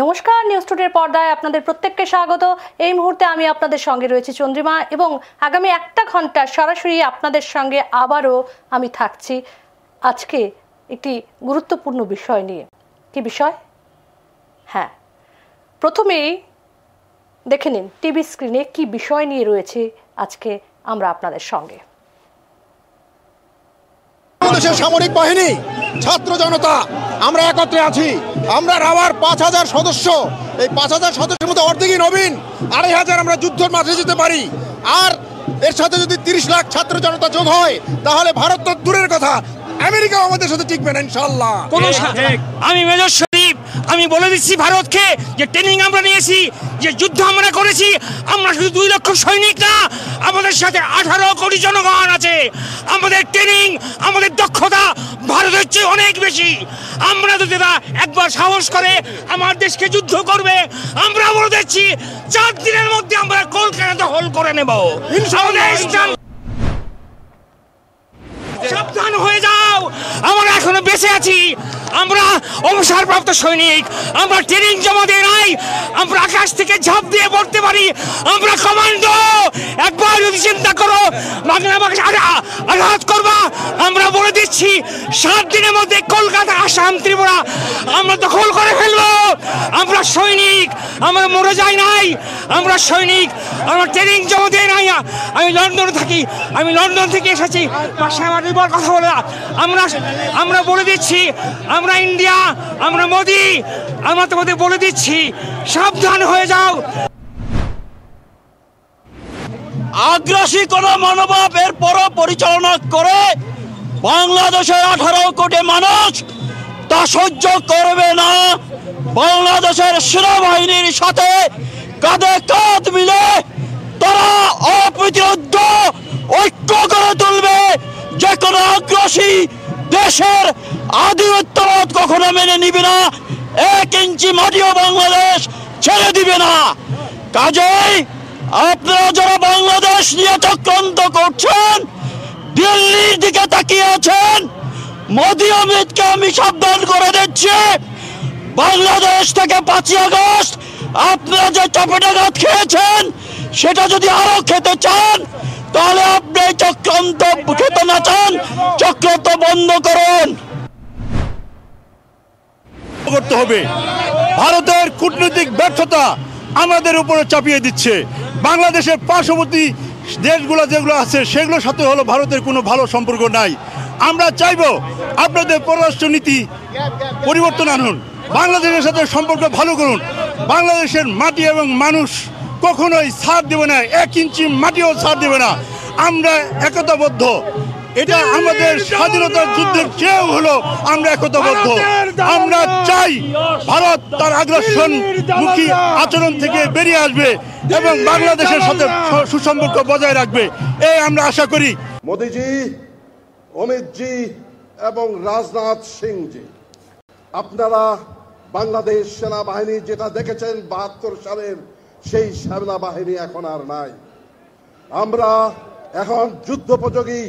নমস্কার, নিউজ টুডের পর্দায় আপনাদের প্রত্যেককে স্বাগত। এই মুহূর্তে আমি আপনাদের সঙ্গে রয়েছি চন্দ্রিমা এবং আগামী একটা ঘন্টা সরাসরি আপনাদের সঙ্গে আবারও আমি থাকছি আজকে একটি গুরুত্বপূর্ণ বিষয় নিয়ে। কি বিষয়? হ্যাঁ, প্রথমেই দেখে নিন টিভি স্ক্রিনে কি বিষয় নিয়ে রয়েছে আজকে আমরা আপনাদের সঙ্গে। বাংলাদেশের সামরিক বাহিনী, ছাত্র জনতা আমরা একত্রে আছি। আমরা রাওয়ার ৫,০০০ সদস্য, এই ৫,০০০ সদস্যের মধ্যে অর্ধেকই নবীন, ২,৫০০ আমরা যুদ্ধের মাঠে যেতে পারি। আর এর সাথে যদি ৩০ লাখ ছাত্র জনতা যোগ হয় তাহলে ভারত তো দূরের কথা, আমেরিকাও আমাদের সাথে টিকবে না ইনশাআল্লাহ। আমি মেজর শরীফ, আমি বলে দিচ্ছি ভারতকে যে ট্রেনিং আমরা নিয়েছি, যে যুদ্ধ আমরা করেছি, আমরা শুধু ২ লক্ষ সৈনিক না, আমাদের সাথে ১৮ কোটি জনগণ আছে। আমাদের ট্রেনিং, আমাদের দক্ষতা ভারতের চেয়ে অনেক বেশি। আমরা যদি একবার সাহস করে আমার দেশকে যুদ্ধ করবে, আমরা বলে দিচ্ছি ৪ দিনের মধ্যে আমরা কলকাতা দখল করে নেব। সাবধান হয়ে যাও, আমরা এখনো বেঁচে আছি। আমরা অবসরপ্রাপ্ত সৈনিক, আমরা ট্রেনিং জমা দিয়ে নাই, আমরা আকাশ থেকে ঝাঁপ দিয়ে পড়তে পারি, আমরা কমান্ডো। একবার যদি চিন্তা করো বাংলাদেশ আঘাত করবা, আমরা বলে দিচ্ছি ৭ দিনের মধ্যে কলকাতা, আসাম, ত্রিপুরা আমরা দখল করে ফেলবো। আমরা সৈনিক, আমরা মরে যাই নাই, আমরা সৈনিক, আমরা ট্রেনিং জমা দিয়ে নাই। আমি লন্ডনে থাকি, আমি লন্ডন থেকে এসেছি, পাশে আমার কথা বলে আমরা বলে দিচ্ছি, আমরা ইন্ডিয়া, আমরা মোদি, আমরা তোমাদের বলে দিচ্ছি সাবধান হয়ে যাও। আগ্রাসী কোন মনোভাব এরপর পরিচালনা করে বাংলাদেশের ১৮ কোটি মানুষ তা সহ্য করবে না। বাংলাদেশের সেনাবাহিনীর সাথে কাঁধে কাঁধ মিলে তারা অপ্রতিরোধ্য ঐক্য করে তুলবে। যে কোনো আগ্রাসী দেশের আধিপত্যবাদ কখনো মেনে নিবে না, ১ ইঞ্চি মাটিও বাংলাদেশ ছেড়ে দিবে না। কাজেই আপনারা যারা বাংলাদেশ নিয়ে চক্রান্ত করছেন, দিল্লির দিকে তাকিয়ে আছেন, মোদি অমিতকে আমি সাবধান করে দিচ্ছি, বাংলাদেশ থেকে ৫ই আগস্ট আপনারা যে চাপেটাঘাত খেয়েছেন সেটা যদি আরো খেতে চান তাহলে আপনি চক্রান্ত খেতে না চান, চক্রান্ত বন্ধ করুন। করতে হবে। ভারতের কূটনৈতিক ব্যর্থতা আমাদের উপরে চাপিয়ে দিচ্ছে। বাংলাদেশের পার্শ্ববর্তী দেশগুলো যেগুলো আছে সেগুলোর সাথে হলো ভারতের কোনো ভালো সম্পর্ক নাই। আমরা চাইব আপনাদের পররাষ্ট্র নীতি পরিবর্তন আনুন, বাংলাদেশের সাথে সম্পর্ক ভালো করুন। বাংলাদেশের মাটি এবং মানুষ কখনোই ছাড় দেবে না, ১ ইঞ্চি মাটিও ছাড় দেবে না। আমরা একতাবদ্ধ, এটা আমাদের স্বাধীনতার যুদ্ধের চেয়েও হলো আমরা একতাবদ্ধ। আমরা চাই ভারত তার আগ্রাসন মুখী আচরণ থেকে বেরিয়ে আসবে এবং বাংলাদেশের সাথে সুসম্পর্ক বজায় রাখবে, এই আমরা আশা করি। মোদিজি, অমিতজি এবং রাজনাথ সিংজি, আপনারা বাংলাদেশ সেনাবাহিনী যেটা দেখেছেন ৭২ সালের সেই সেনাবাহিনী এখন আর নাই। আমরা এখন যুদ্ধোপযোগী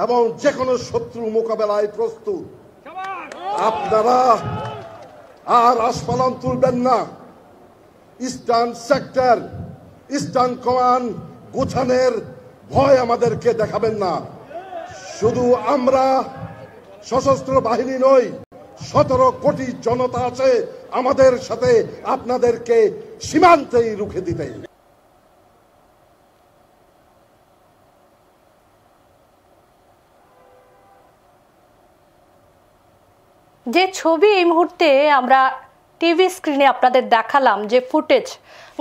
এবং যে কোনো শত্রু মোকাবেলায় প্রস্তুত। আপনারা আর আস্ফালন তুলবেন না। ইস্টার্ন সেক্টর, ইস্টার্ন কমান্ড গোছানোর ভয় আমাদেরকে দেখাবেন না। শুধু আমরা সশস্ত্র বাহিনী নই, ১৭ কোটি জনতা আছে আমাদের সাথে আপনাদেরকে সীমান্তেই রুখে দিতে। যে ছবি এই মুহূর্তে আমরা টিভি স্ক্রিনে আপনাদের দেখালাম, যে ফুটেজ,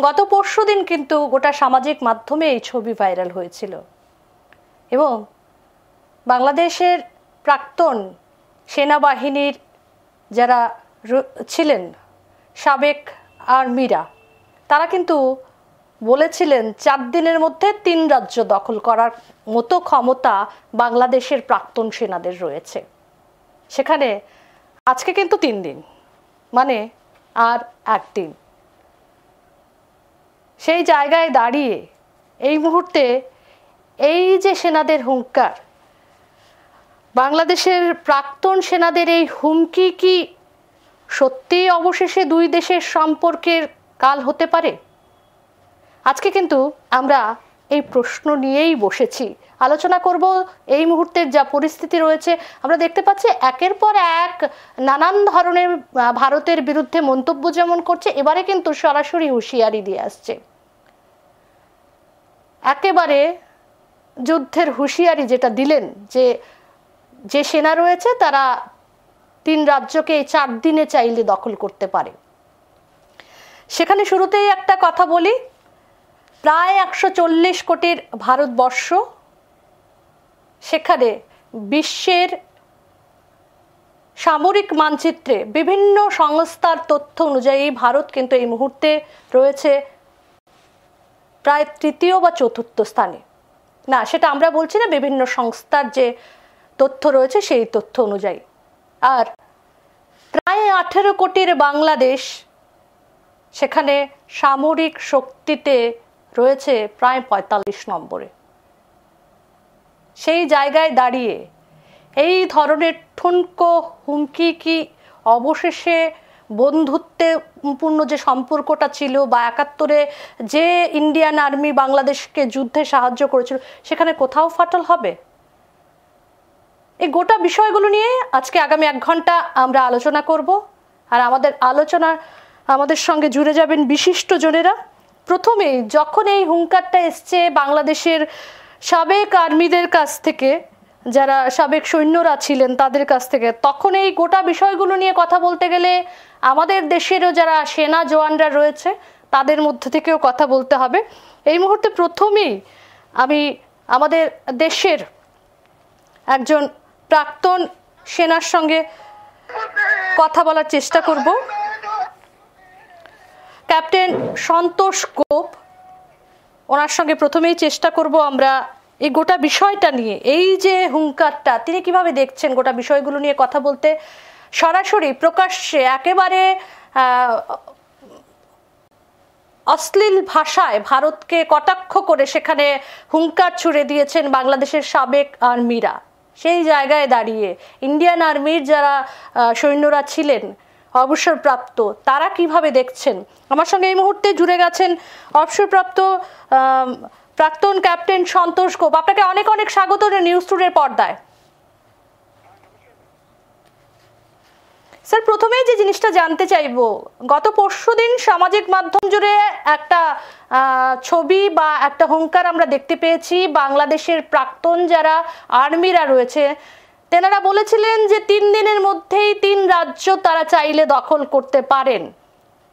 গত পরশুদিন কিন্তু গোটা সামাজিক মাধ্যমে এই ছবি ভাইরাল হয়েছিল এবং বাংলাদেশের প্রাক্তন সেনাবাহিনীর যারা ছিলেন, সাবেক আর্মিরা, তারা কিন্তু বলেছিলেন ৪ দিনের মধ্যে ৩ রাজ্য দখল করার মতো ক্ষমতা বাংলাদেশের প্রাক্তন সেনাদের রয়েছে। সেখানে আজকে কিন্তু ৩ দিন, মানে আর ১ দিন। সেই জায়গায় দাঁড়িয়ে এই মুহূর্তে এই যে সেনাদের হুঙ্কার, বাংলাদেশের প্রাক্তন সেনাদের এই হুমকি কি সত্যি অবশেষে দুই দেশের সম্পর্কের কাল হতে পারে? আজকে কিন্তু আমরা এই প্রশ্ন নিয়েই বসেছি, আলোচনা করব। এই মুহূর্তের যা পরিস্থিতি রয়েছে, আমরা দেখতে পাচ্ছি একের পর এক নানান ধরনের ভারতের বিরুদ্ধে মন্তব্য যেমন করছে, এবারে কিন্তু সরাসরি হুঁশিয়ারি দিয়ে আসছে। একেবারে যুদ্ধের হুঁশিয়ারি যেটা দিলেন, যে সেনা রয়েছে তারা 3 রাজ্যকে 4 দিনে চাইলে দখল করতে পারে। সেখানে শুরুতেই একটা কথা বলি, প্রায় 140 কোটির ভারতবর্ষ, সেখানে বিশ্বের সামরিক মানচিত্রে বিভিন্ন সংস্থার তথ্য অনুযায়ী ভারত কিন্তু এই মুহূর্তে রয়েছে প্রায় 3য় বা 4র্থ স্থানে। না, সেটা আমরা বলছি না, বিভিন্ন সংস্থার যে তথ্য রয়েছে সেই তথ্য অনুযায়ী। আর প্রায় 18 কোটির বাংলাদেশ, সেখানে সামরিক শক্তিতে রয়েছে প্রায় 45 নম্বরে। সেই জায়গায় দাঁড়িয়ে এই ধরনের ঠুনকো হুমকি কি অবশেষে বন্ধুত্বপূর্ণ যে সম্পর্কটা ছিল বা 71-এ যে ইন্ডিয়ান আর্মি বাংলাদেশকে যুদ্ধে সাহায্য করেছিল সেখানে কোথাও ফাটল হবে? এই গোটা বিষয়গুলো নিয়ে আজকে আগামী 1 ঘন্টা আমরা আলোচনা করব। আর আমাদের সঙ্গে জুড়ে যাবেন বিশিষ্ট জনেরা। প্রথমেই যখন এই হুঙ্কারটা এসছে বাংলাদেশের সাবেক আর্মিদের কাছ থেকে, যারা সাবেক সৈন্যরা ছিলেন তাদের কাছ থেকে, তখন এই গোটা বিষয়গুলো নিয়ে কথা বলতে গেলে আমাদের দেশেরও যারা সেনা জওয়ানরা রয়েছে তাদের মধ্যে থেকেও কথা বলতে হবে। এই মুহূর্তে প্রথমেই আমি আমাদের দেশের একজন প্রাক্তন সেনার সঙ্গে কথা বলার চেষ্টা করব, ক্যাপ্টেন সন্তোষ গোপ। ওনার সঙ্গে প্রথমেই চেষ্টা করব আমরা এই গোটা বিষয়টা নিয়ে, এই যে হুঙ্কারটা তিনি কিভাবে দেখছেন, গোটা বিষয়গুলো নিয়ে কথা বলতে। সরাসরি প্রকাশ্যে একেবারে অশ্লীল ভাষায় ভারতকে কটাক্ষ করে সেখানে হুঙ্কার ছুড়ে দিয়েছেন বাংলাদেশের সাবেক আর্মিরা। সেই জায়গায় দাঁড়িয়ে ইন্ডিয়ান আর্মির যারা সৈন্যরা ছিলেন অবসরপ্রাপ্ত, তারা কিভাবে দেখছেন? আমার সঙ্গে এই মুহূর্তে জুড়ে গেছেন অবসরপ্রাপ্ত প্রাক্তন ক্যাপ্টেন সন্তোষ গোপ। আপনাকে অনেক অনেক স্বাগত নিউজ টুডের পর্দায়। স্যার, প্রথমেই যে জিনিসটা জানতে চাইবো, গত পরশুদিন সামাজিক মাধ্যম জুড়ে একটা ছবি বা একটা হুঙ্কার আমরা দেখতে পেয়েছি। বাংলাদেশের প্রাক্তন যারা আর্মিরা রয়েছে তেনারা বলেছিলেন যে 3 দিনের মধ্যেই 3 রাজ্য তারা চাইলে দখল করতে পারেন।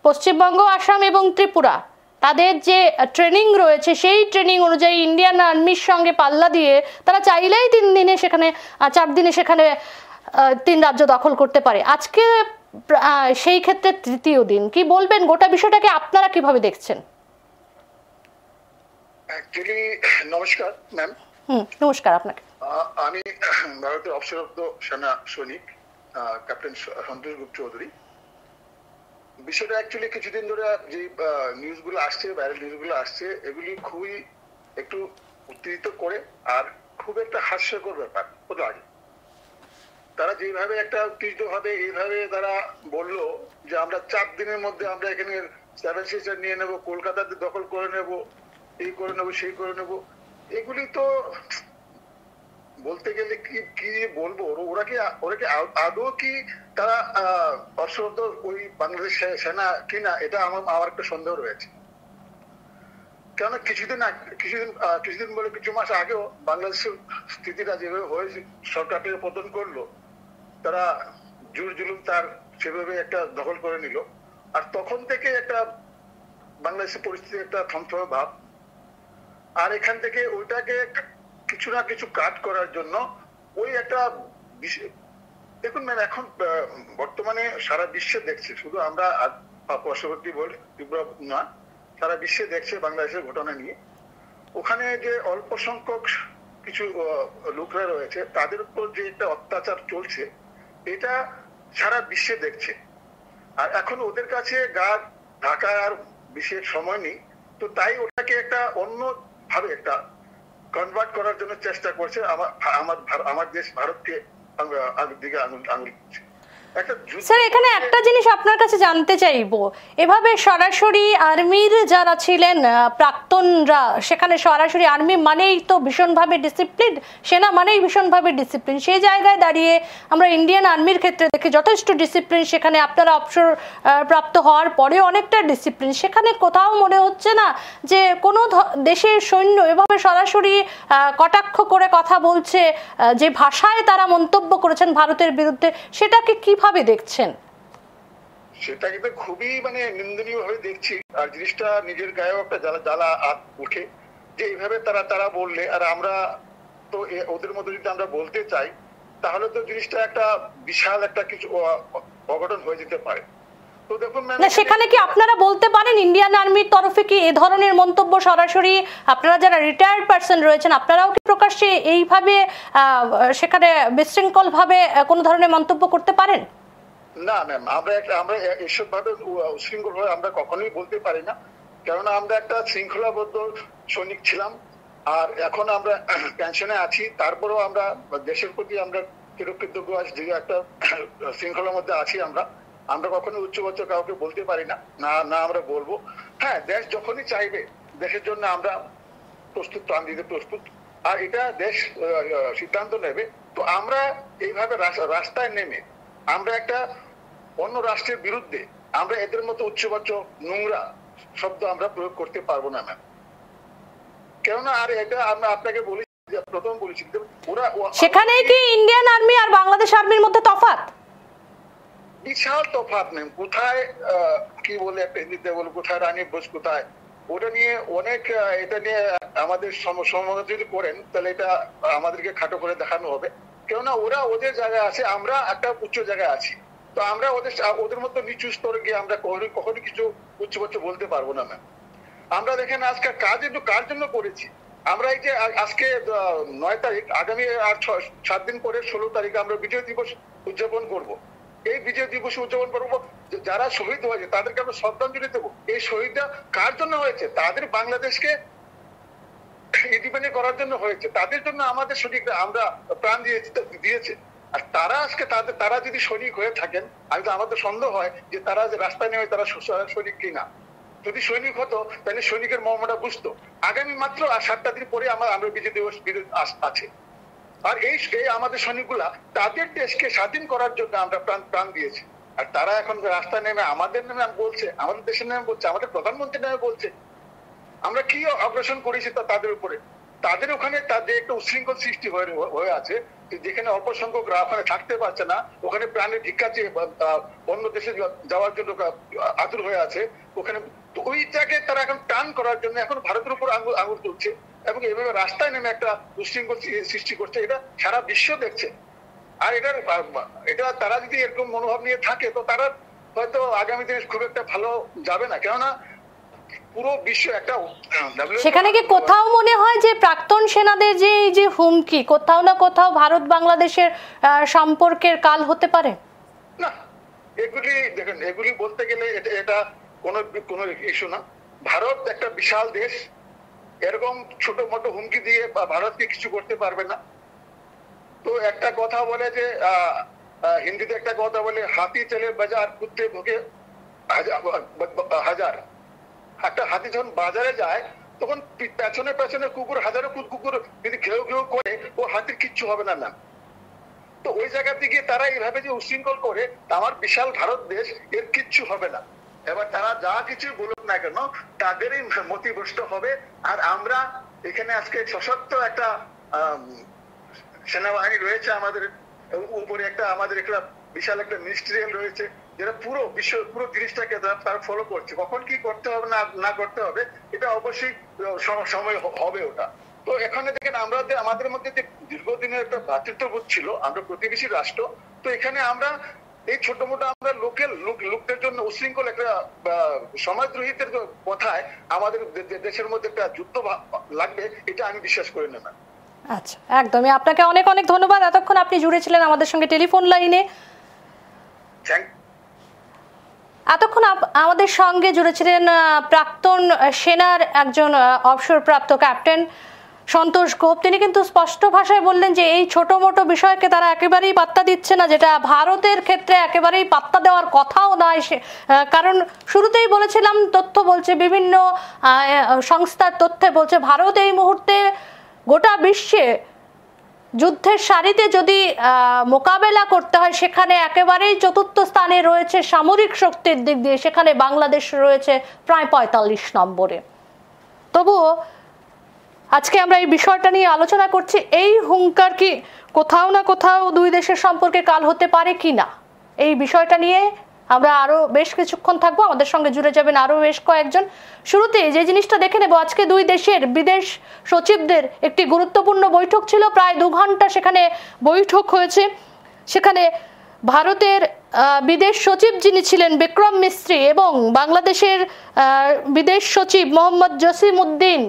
পশ্চিমবঙ্গ, আসাম এবং ত্রিপুরা, তাদের যে ট্রেনিং রয়েছে সেই ট্রেনিং অনুযায়ী ইন্ডিয়ান আর্মির সঙ্গে পাল্লা দিয়ে তারা চাইলেই 3 দিনে সেখানে 4 দিনে সেখানে 3 রাজ্য দখল করতে পারে। আজকে সেই ক্ষেত্রে 3য় দিন, কি বলবেন গোটা বিষয়টাকে আপনারা কিভাবে দেখছেন? অ্যাকচুয়ালি নমস্কার ম্যাম। নমস্কার আপনাকে। আমি ভারতের অবসরপ্রাপ্ত সেনা সৈনিক ক্যাপ্টেন সন্তোষ গুপ্ত চৌধুরী। বিষয়টা অ্যাকচুয়ালি কিছুদিন ধরে যে নিউজগুলো আসছে, ভাইরাল নিউজগুলো আসছে, এগুলি খুবই একটু উত্তেজিত করে আর খুব একটা হাস্যকর ব্যাপার হতে লাগে। তারা যেভাবে একটা উত্তেজিত ভাবে এইভাবে তারা বললো যে আমরা 4 দিনের মধ্যে আমরা এখানে 7 সিস্টার নিয়ে নেবো, কলকাতাতে দখল করে নেব, এই করে নেবো, সেই করে নেবো, এগুলি তো বলতে গেলে কি বলবো, ওরা কি আদৌ কি তারা অবসরপ্রাপ্ত ওই বাংলাদেশ সেনা কিনা, এটা আমার একটা সন্দেহ রয়েছে। কেন কিছুদিন বলে কিছু মাস আগেও বাংলাদেশের স্থিতিটা যেভাবে হয়েছে, সরকারকে পতন করলো, তারা জোর জুলুম তার সেভাবে একটা দখল করে নিল। আর তখন থেকে একটা বাংলাদেশের পরিস্থিতি একটা থমথমে ভাব। আর এখান থেকে ওইটাকে কিছু না কিছু কাট করার জন্য ওই একটা দেখুন ম্যাম, এখন বর্তমানে সারা বিশ্বে দেখছে, শুধু আমরা পার্শ্ববর্তী বলে ত্রিপুরা না, সারা বিশ্বে দেখছে বাংলাদেশের ঘটনা নিয়ে। ওখানে যে অল্প সংখ্যক কিছু লোকরা রয়েছে তাদের উপর যে একটা অত্যাচার চলছে, এটা সারা বিশ্বে দেখছে। আর এখন ওদের কাছে গা ঢাকা আর বিশেষ সময় নেই, তো তাই ওটাকে একটা অন্য ভাবে একটা কনভার্ট করার জন্য চেষ্টা করছে আমার দেশ ভারতকে দিকে আঙুল দিচ্ছে। স্যার এখানে একটা জিনিস আপনার কাছে জানতে চাইবো, এভাবে সরাসরি আর্মির যারা ছিলেন প্রাক্তনরা, সেখানে সরাসরি আর্মি মানেই তো ভীষণভাবে ডিসিপ্লিন, সেনা মানেই ভীষণভাবে ডিসিপ্লিন, সেই জায়গায় দাঁড়িয়ে আমরা ইন্ডিয়ান আর্মির ক্ষেত্রে দেখি যথেষ্ট ডিসিপ্লিন, সেখানে আপনারা অবসর প্রাপ্ত হওয়ার পরে অনেকটা ডিসিপ্লিন, সেখানে কোথাও মনে হচ্ছে না যে কোনো দেশের সৈন্য এভাবে সরাসরি কটাক্ষ করে কথা বলছে, যে ভাষায় তারা মন্তব্য করেছেন ভারতের বিরুদ্ধে, সেটাকে কিভাবে দেখছেন? সেটা কিন্তু খুবই নিন্দনীয় ভাবে দেখছি। আর জিনিসটা নিজের গায়েও একটা জ্বালা উঠে যে এইভাবে তারা বললে, আর আমরা তো ওদের মধ্যে যদি আমরা বলতে চাই তাহলে তো জিনিসটা একটা বিশাল একটা কিছু অঘটন হয়ে যেতে পারে। তো দেখুন না, সেখানে কি আপনারা বলতে পারেন ইন্ডিয়ান আর্মির তরফে কি এ ধরনের মন্তব্য সরাসরি আপনারা যারা রিটায়ার্ড পারসন রয়েছেন আপনারাও কি প্রকাশ্যে এইভাবে সেখানে বিশৃঙ্খল ভাবে কোনো ধরনের মন্তব্য করতে পারেন? না ম্যাম, আমরা এসব ভাবে উশৃঙ্খল ভাবে আমরা কখনোই বলতে পারি না, কেননা আমরা একটা শৃঙ্খলাবদ্ধ সৈনিক ছিলাম, আর এখন আমরা পেনশনে আছি, তারপরেও আমরা দেশের প্রতি আমরা কৃতজ্ঞ আছি যে একটা শৃঙ্খলার মধ্যে আছি। আমরা কখনো উচ্চবাচ্য কাউকে বলতে পারি না, না আমরা বলবো। হ্যাঁ, দেশ যখনই চাইবে দেশের জন্য আমরা প্রস্তুত, প্রাণ দিতে প্রস্তুত, আর এটা দেশ সিদ্ধান্ত নেবে। তো আমরা এইভাবে রাস্তায় নেমে আমরা একটা অন্য রাষ্ট্রের বিরুদ্ধে আমরা এদের মতো উচ্চবাচ্য নোংরা শব্দ আমরা প্রয়োগ করতে পারবো না ম্যাম, কেননা আর এটা আমরা আপনাকে বলি, প্রথম বলেছি ওরা সেখানে কি ইন্ডিয়ান আর্মি আর বাংলাদেশ আর্মির মধ্যে তফাৎ? বিশাল তফাৎ ম্যাম। কোথায় কি বলে একটা হিন্দিতে বলে কোথায় রানী বোস কোথায়, ওটা নিয়ে অনেক, এটা নিয়ে আমাদের সমালোচনা যদি করেন তাহলে এটা আমাদেরকে খাটো করে দেখানো হবে, কেননা ওরা ওদের জায়গায় আছে, আমরা একটা উচ্চ জায়গায় আছি। তো আমরা ওদের মতো নিচু স্তরে গিয়ে আমরা কখনো কিছু উচ্চবাচ্য বলতে পারবো না ম্যাম। আমরা দেখেন আজকে কার জন্য করেছি। আমরা এই যে আজকে 9 তারিখ, আগামী আর 7 দিন পরে 16 তারিখে আমরা বিজয় দিবস উদযাপন করব। এই বিজয় দিবস উদযাপন করবো, যারা শহীদ হয়েছে তাদেরকে আমরা শ্রদ্ধাঞ্জলি দেবো। এই শহীদটা কার জন্য হয়েছে? তাদের বাংলাদেশকে ইন্ডিপেন্ডেন্ট করার জন্য হয়েছে, তাদের জন্য আমাদের সৈনিকরা আমরা প্রাণ দিয়েছে। আর তারা আজকে তারা যদি সৈনিক হয়ে থাকেন, আমি তো আমাদের সন্দেহ হয় যে তারা যে রাস্তায় নেমে তারা সৈনিক কিনা। যদি সৈনিক হতো তাহলে সৈনিকের মর্মটা বুঝতো। আগামী মাত্র 7টা দিন পরে আমরা বিজয় দিবস আছে, আর এই আমাদের সৈনিকগুলা তাদের দেশকে স্বাধীন করার জন্য আমরা প্রাণ দিয়েছি। আর তারা এখন রাস্তায় নেমে আমাদের নামে বলছে, আমাদের দেশের নামে বলছে, আমাদের প্রধানমন্ত্রীর নামে বলছে। আমরা কি অগ্রসর করেছি তাদের উপরে? তাদের ওখানে তাদের একটা উশৃঙ্খল সৃষ্টি হয়ে আছে, যেখানে অল্প সংখ্যক ওখানে থাকতে পারছে না, ওখানে প্রাণের ভিক্ষা চেয়ে অন্য দেশে যাওয়ার জন্য আতুর হয়ে আছে ওখানে। তো ওই জায়গায় তারা এখন টান করার জন্য এখন ভারতের উপর আঙুল তুলছে এবং এইভাবে রাস্তায় নেমে একটা উশৃঙ্খল সৃষ্টি করছে। এটা সারা বিশ্ব দেখছে। আর এটা তারা যদি এরকম মনোভাব নিয়ে থাকে তো তারা হয়তো আগামী দিনে খুব একটা ভালো যাবে না, কেননা পুরো বিশ্ব একটা সেখানে কি কোথাও মনে হয় যে প্রাক্তন সেনাদের যে এই যে হুমকি, কোথাও না কোথাও ভারত বাংলাদেশের সম্পর্কের কাল হতে পারে? না, এগুলি দেখেন, এগুলি বলতে গেলে এটা কোনো ইস্যু না। ভারত একটা বিশাল দেশ, এরকম ছোট মোটো হুমকি দিয়ে ভারতকে কিছু করতে পারবে না। তো একটা কথা বলে যে হিন্দিতে একটা কথা বলে, হাতি চলে বাজার কুত্তে ভুকে হাজার। একটা হাতি যখন বাজারে যায় তখন পেছনে পেছনে কুকুর, হাজারো কুকুর যদি ঘেউ ঘেউ করে, ও হাতির কিচ্ছু হবে না ম্যাম। তো ওই জায়গা থেকে তারা এইভাবে যে উশৃঙ্খল করে, আমার বিশাল ভারত দেশ, এর কিচ্ছু হবে না। এবার তারা যা কিছু বলুক না কেন তাদেরই মতিভ্রষ্ট হবে। আর আমরা এখানে আজকে সশক্ত একটা সেনাবাহিনী রয়েছে, আমাদের উপরে আমাদের একটা বিশাল একটা মিনিস্ট্রিয়াল রয়েছে, যারা পুরো জিনিসটাকে তারা ফলো করছে। কখন কি করতে হবে না করতে হবে এটা অবশ্যই সময় হবে ওটা। তো এখানে দেখেন আমাদের মধ্যে যে দীর্ঘদিনের একটা ভ্রাতৃত্ববোধ ছিল, আমরা প্রতিবেশী রাষ্ট্র, তো এখানে আমরা এই ছোট মোটো আমরা লোকদের জন্য উশৃঙ্খল একটা সমাজদ্রোহীদের কথায় আমাদের দেশের মধ্যে একটা যুদ্ধ লাগবে, এটা আমি বিশ্বাস করি না। আচ্ছা, একদমই। আপনাকে অনেক অনেক ধন্যবাদ, এতক্ষণ আপনি জুড়ে ছিলেন আমাদের সঙ্গে টেলিফোন লাইনে। এতক্ষণ আমাদের সঙ্গে জুড়ে ছিলেন প্রাক্তন সেনার একজন অবসরপ্রাপ্ত ক্যাপ্টেন সন্তোষ গোপ, তিনি কিন্তু স্পষ্ট ভাষায় বললেন যে এই ছোট মোটো বিষয়কে তারা একেবারেই পাত্তা দিচ্ছে না, যেটা ভারতের ক্ষেত্রে একেবারেই পাত্তা দেওয়ার কথাও নয়। কারণ শুরুতেই বলেছিলাম, তথ্য বলছে, বিভিন্ন সংস্থার তথ্যে বলছে ভারত এই মুহূর্তে গোটা বিশ্বে যুদ্ধের সারিতে যদি মোকাবেলা করতে হয় সেখানে একেবারেই চতুর্থ স্থানে রয়েছে সামরিক শক্তির দিক দিয়ে, সেখানে বাংলাদেশ রয়েছে প্রায় ৪৫ নম্বরে। তবুও আজকে আমরা এই বিষয়টা নিয়ে আলোচনা করছি। এই হুঙ্কার কি কোথাও না কোথাও দুই দেশের সম্পর্কে কাল হতে পারে কি না, এই বিষয়টা নিয়ে আমরা আরো বেশ কিছুক্ষণ থাকবো। আমাদের সঙ্গে জুড়ে যাবেন আরো বেশ কয়েকজন। শুরুতে যে জিনিসটা দেখে নেব, আজকে দুই দেশের বিদেশ সচিবদের একটি গুরুত্বপূর্ণ বৈঠক ছিল, প্রায় 2 ঘন্টা সেখানে বৈঠক হয়েছে। সেখানে ভারতের বিদেশ সচিব যিনি ছিলেন বিক্রম মিস্ত্রি এবং বাংলাদেশের বিদেশ সচিব মোহাম্মদ জসিমউদ্দিন,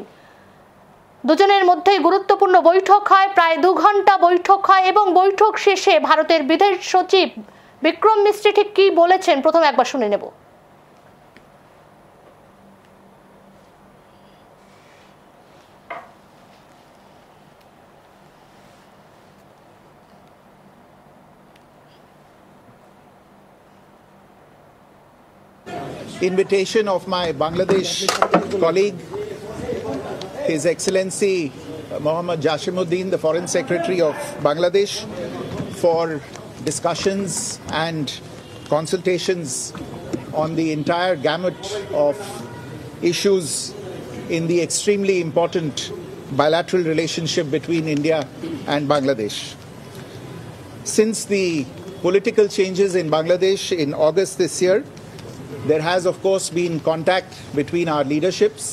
দুজনের মধ্যেই গুরুত্বপূর্ণ বৈঠক হয়। প্রায় 2 ঘন্টা বৈঠক হয় এবং বৈঠক শেষে ভারতের বিদেশ সচিব বিক্রম মিস্ত্রি ঠিক কি বলেছেন প্রথমে একবার শুনে নেব। Invitation of my Bangladesh colleague, His Excellency Mohammad Jasimuddin, the Foreign Secretary of Bangladesh, for discussions and consultations on the entire gamut of issues in the extremely important bilateral relationship between India and Bangladesh. Since the political changes in Bangladesh in August this year, there has of course been contact between our leaderships.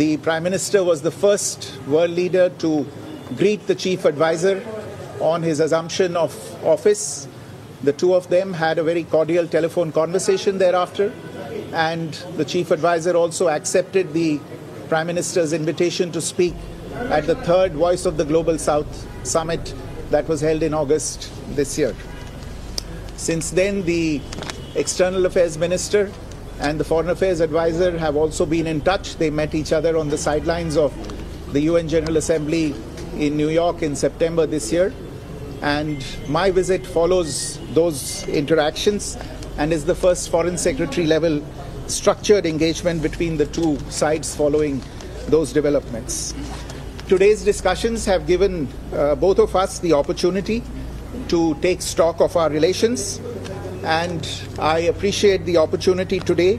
The Prime Minister was the first world leader to greet the Chief Advisor on his assumption of office. The two of them had a very cordial telephone conversation thereafter, and the Chief Advisor also accepted the Prime Minister's invitation to speak at the 3rd Voice of the Global South Summit that was held in August this year. Since then, the External Affairs Minister and the Foreign Affairs Advisor have also been in touch. They met each other on the sidelines of the UN General Assembly in New York in September this year. And my visit follows those interactions and is the first Foreign Secretary level structured engagement between the two sides following those developments. Today's discussions have given both of us the opportunity to take stock of our relations, and I appreciate the opportunity today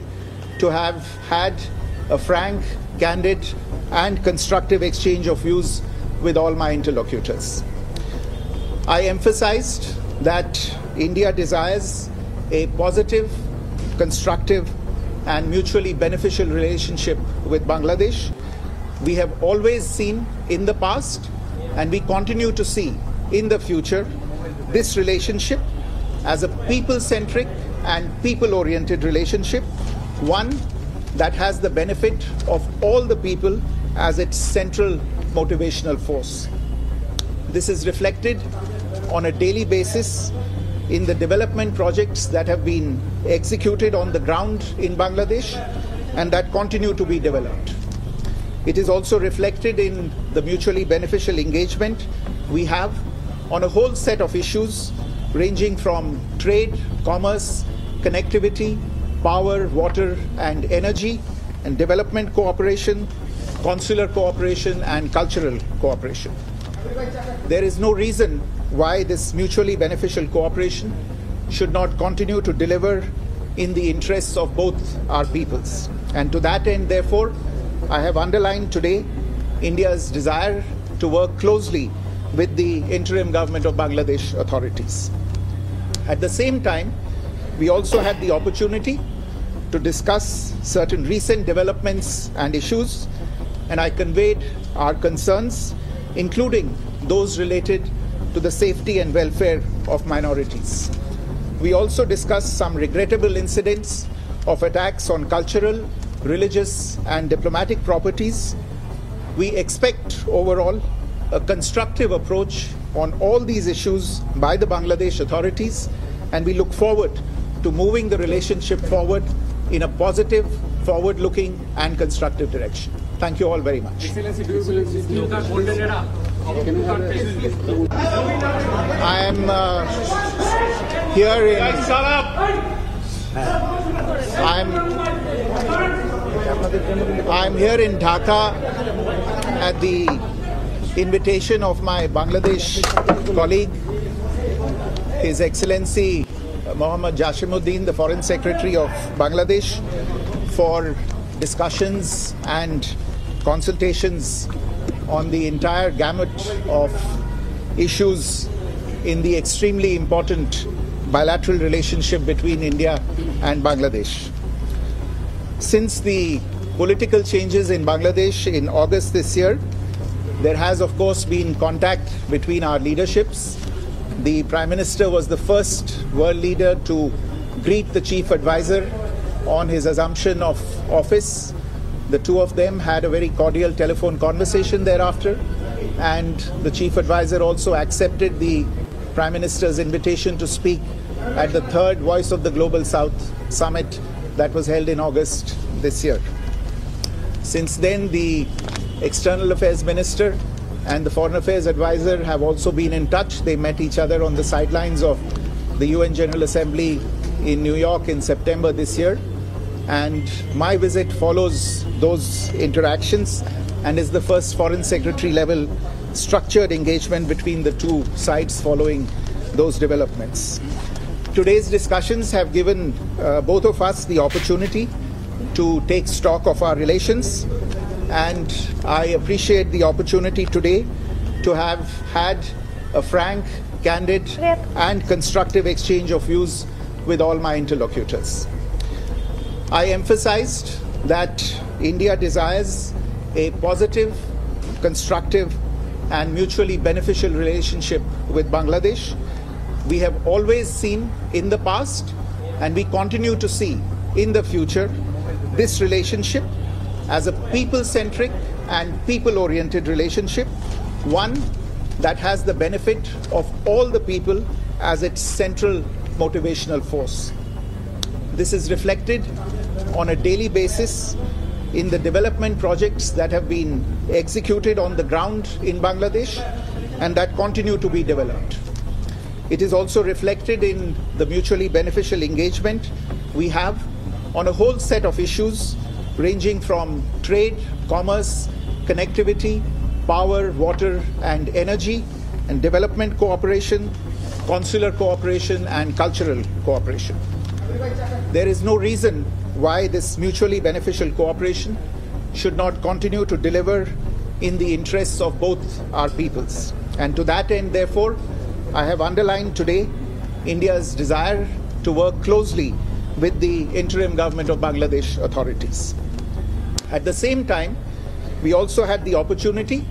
to have had a frank, candid and constructive exchange of views with all my interlocutors. I emphasized that India desires a positive, constructive and mutually beneficial relationship with Bangladesh. We have always seen in the past, and we continue to see in the future, this relationship as a people-centric and people-oriented relationship, one that has the benefit of all the people as its central motivational force. This is reflected on a daily basis in the development projects that have been executed on the ground in Bangladesh and that continue to be developed. It is also reflected in the mutually beneficial engagement we have on a whole set of issues ranging from trade, commerce, connectivity, power, water and energy, and development cooperation, consular cooperation and cultural cooperation. There is no reason why this mutually beneficial cooperation should not continue to deliver in the interests of both our peoples. And to that end, therefore, I have underlined today India's desire to work closely with the interim government of Bangladesh authorities. At the same time, we also had the opportunity to discuss certain recent developments and issues, and I conveyed our concerns, including those related to the safety and welfare of minorities. We also discussed some regrettable incidents of attacks on cultural, religious and diplomatic properties. We expect overall a constructive approach on all these issues by the Bangladesh authorities, and we look forward to moving the relationship forward in a positive, forward-looking and constructive direction. Thank you all very much. I am here in. I'm here in Dhaka at the invitation of my Bangladesh colleague, His Excellency Mohammad Jashimuddin, the Foreign Secretary of Bangladesh, for discussions and consultations on the entire gamut of issues in the extremely important bilateral relationship between India and Bangladesh. Since the political changes in Bangladesh in August this year, there has of course been contact between our leaderships. The Prime Minister was the first world leader to greet the Chief Advisor on his assumption of office. The two of them had a very cordial telephone conversation thereafter, and the Chief Advisor also accepted the Prime Minister's invitation to speak at the third Voice of the Global South summit that was held in August this year. Since then, the External Affairs Minister and the Foreign Affairs Advisor have also been in touch. They met each other on the sidelines of the UN General Assembly in New York in September this year. And my visit follows those interactions and is the first Foreign Secretary level structured engagement between the two sides following those developments. Today's discussions have given both of us the opportunity to take stock of our relations, and I appreciate the opportunity today to have had a frank, candid and constructive exchange of views with all my interlocutors. I emphasized that India desires a positive, constructive and mutually beneficial relationship with Bangladesh. We have always seen in the past, and we continue to see in the future, this relationship as a people-centric and people-oriented relationship, one that has the benefit of all the people as its central motivational force. This is reflected on a daily basis in the development projects that have been executed on the ground in Bangladesh and that continue to be developed. It is also reflected in the mutually beneficial engagement we have on a whole set of issues ranging from trade, commerce, connectivity, power, water and energy, and development cooperation, consular cooperation and cultural cooperation. There is no reason why this mutually beneficial cooperation should not continue to deliver in the interests of both our peoples. And to that end, therefore, I have underlined today India's desire to work closely with the interim government of Bangladesh authorities. At the same time, we also had the opportunity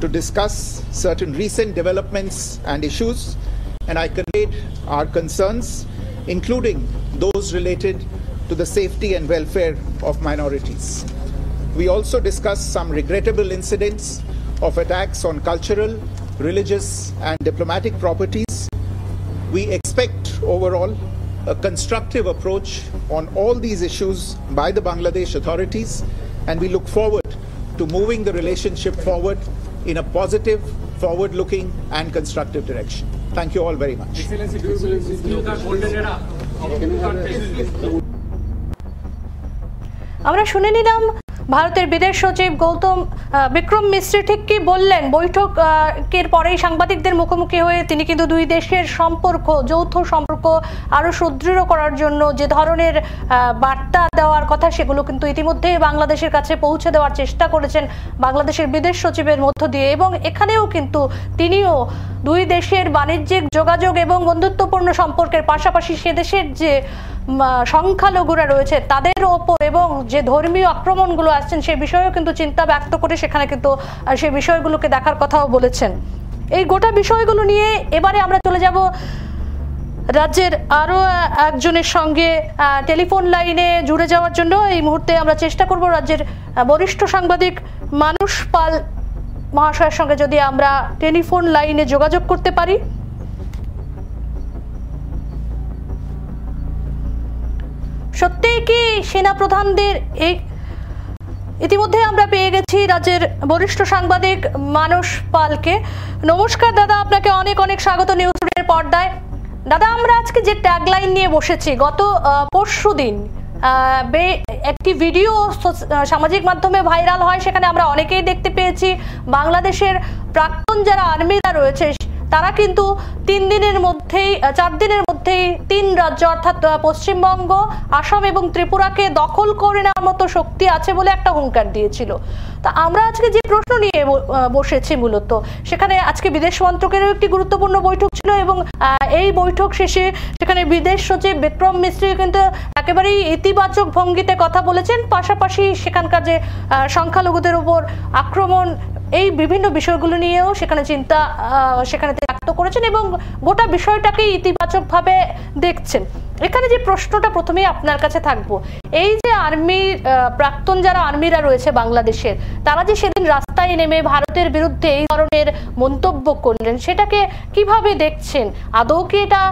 to discuss certain recent developments and issues, and I conveyed our concerns, including those related to the safety and welfare of minorities. We also discussed some regrettable incidents of attacks on cultural, religious and diplomatic properties. We expect overall a constructive approach on all these issues by the Bangladesh authorities, and we look forward to moving the relationship forward in a positive, forward-looking and constructive direction. Thank you all very much. আমরা শুনে নিলাম ভারতের বিদেশ সচিব বিক্রম মিশ্রি ঠিক কি বললেন। বৈঠকের পরেই সাংবাদিকদের মুখোমুখি হয়ে তিনি কিন্তু দুই দেশের সম্পর্ক, যৌথ সম্পর্ক আরো সুদৃঢ় করার জন্য যে ধরনের বার্তা দেওয়ার কথা সেগুলো কিন্তু ইতিমধ্যে বাংলাদেশের কাছে পৌঁছে দেওয়ার চেষ্টা করেছেন বাংলাদেশের বিদেশ সচিবের মধ্য দিয়ে, এবং এখানেও কিন্তু তিনিও দুই দেশের বাণিজ্যিক যোগাযোগ এবং বন্ধুত্বপূর্ণ সম্পর্কের পাশাপাশি সে দেশের যে সংখ্যালঘুরা রয়েছে তাদের ওপর এবং যে ধর্মীয় আক্রমণগুলো আসছেন সে বিষয়েও কিন্তু চিন্তা ব্যক্ত করে সেখানে কিন্তু সেই বিষয়গুলোকে দেখার কথাও বলেছেন। এই গোটা বিষয়গুলো নিয়ে এবারে আমরা চলে যাব রাজ্যের আরো একজনের সঙ্গে টেলিফোন লাইনে জুড়ে যাওয়ার জন্য। এই মুহূর্তে আমরা চেষ্টা করব রাজ্যের বরিষ্ঠ সাংবাদিক মানুষ পাল মহাশয়ের সঙ্গে যদি আমরা টেলিফোন লাইনে যোগাযোগ করতে পারি। সত্যিই কি সেনাপ্রধানদের এই ইতিমধ্যে আমরা পেয়ে গেছি রাজ্যের বরিষ্ঠ সাংবাদিক মানস পালকে। নমস্কার দাদা, আপনাকে অনেক অনেক স্বাগত নিউজ টুডের পর্দায়। দাদা, আমরা আজকে যে ট্যাগলাইন নিয়ে বসেছি, গত পরশুদিন একটি ভিডিও সামাজিক মাধ্যমে ভাইরাল হয়, সেখানে আমরা অনেকেই দেখতে পেয়েছি বাংলাদেশের প্রাক্তন যারা আর্মিরা রয়েছে তারা কিন্তু 4 দিনের মধ্যেই 3 রাজ্য অর্থাৎ পশ্চিমবঙ্গ, আসাম এবং ত্রিপুরাকে দখল করে নেওয়ার মতো শক্তি আছে বলে একটা হুঙ্কার দিয়েছিল। তা আমরা আজকে যে প্রশ্ন নিয়ে বসেছি মূলত, সেখানে আজকে বিদেশ মন্ত্রকেরও একটি গুরুত্বপূর্ণ বৈঠক ছিল এবং এই বৈঠক শেষে সেখানে বিদেশ সচিব বিক্রম মিস্ত্রি কিন্তু একেবারেই ইতিবাচক ভঙ্গিতে কথা বলেছেন। পাশাপাশি সেখানকার যে সংখ্যালঘুদের উপর আক্রমণ, এই বিভিন্ন বিষয়গুলো নিয়েও সেখানে চিন্তা ব্যক্ত করেছেন এবং গোটা বিষয়টাকে ইতিবাচকভাবে দেখছেন। এখানে যে প্রশ্নটা প্রথমেই আপনার কাছে থাকবো, এই যে প্রাক্তন যারা আর্মিরা রয়েছে বাংলাদেশের, তারা যে সেদিন রাস্তায় নেমে ভারতের বিরুদ্ধে এই ধরনের মন্তব্য করলেন, সেটাকে কিভাবে দেখছেন? আদৌ কি এটা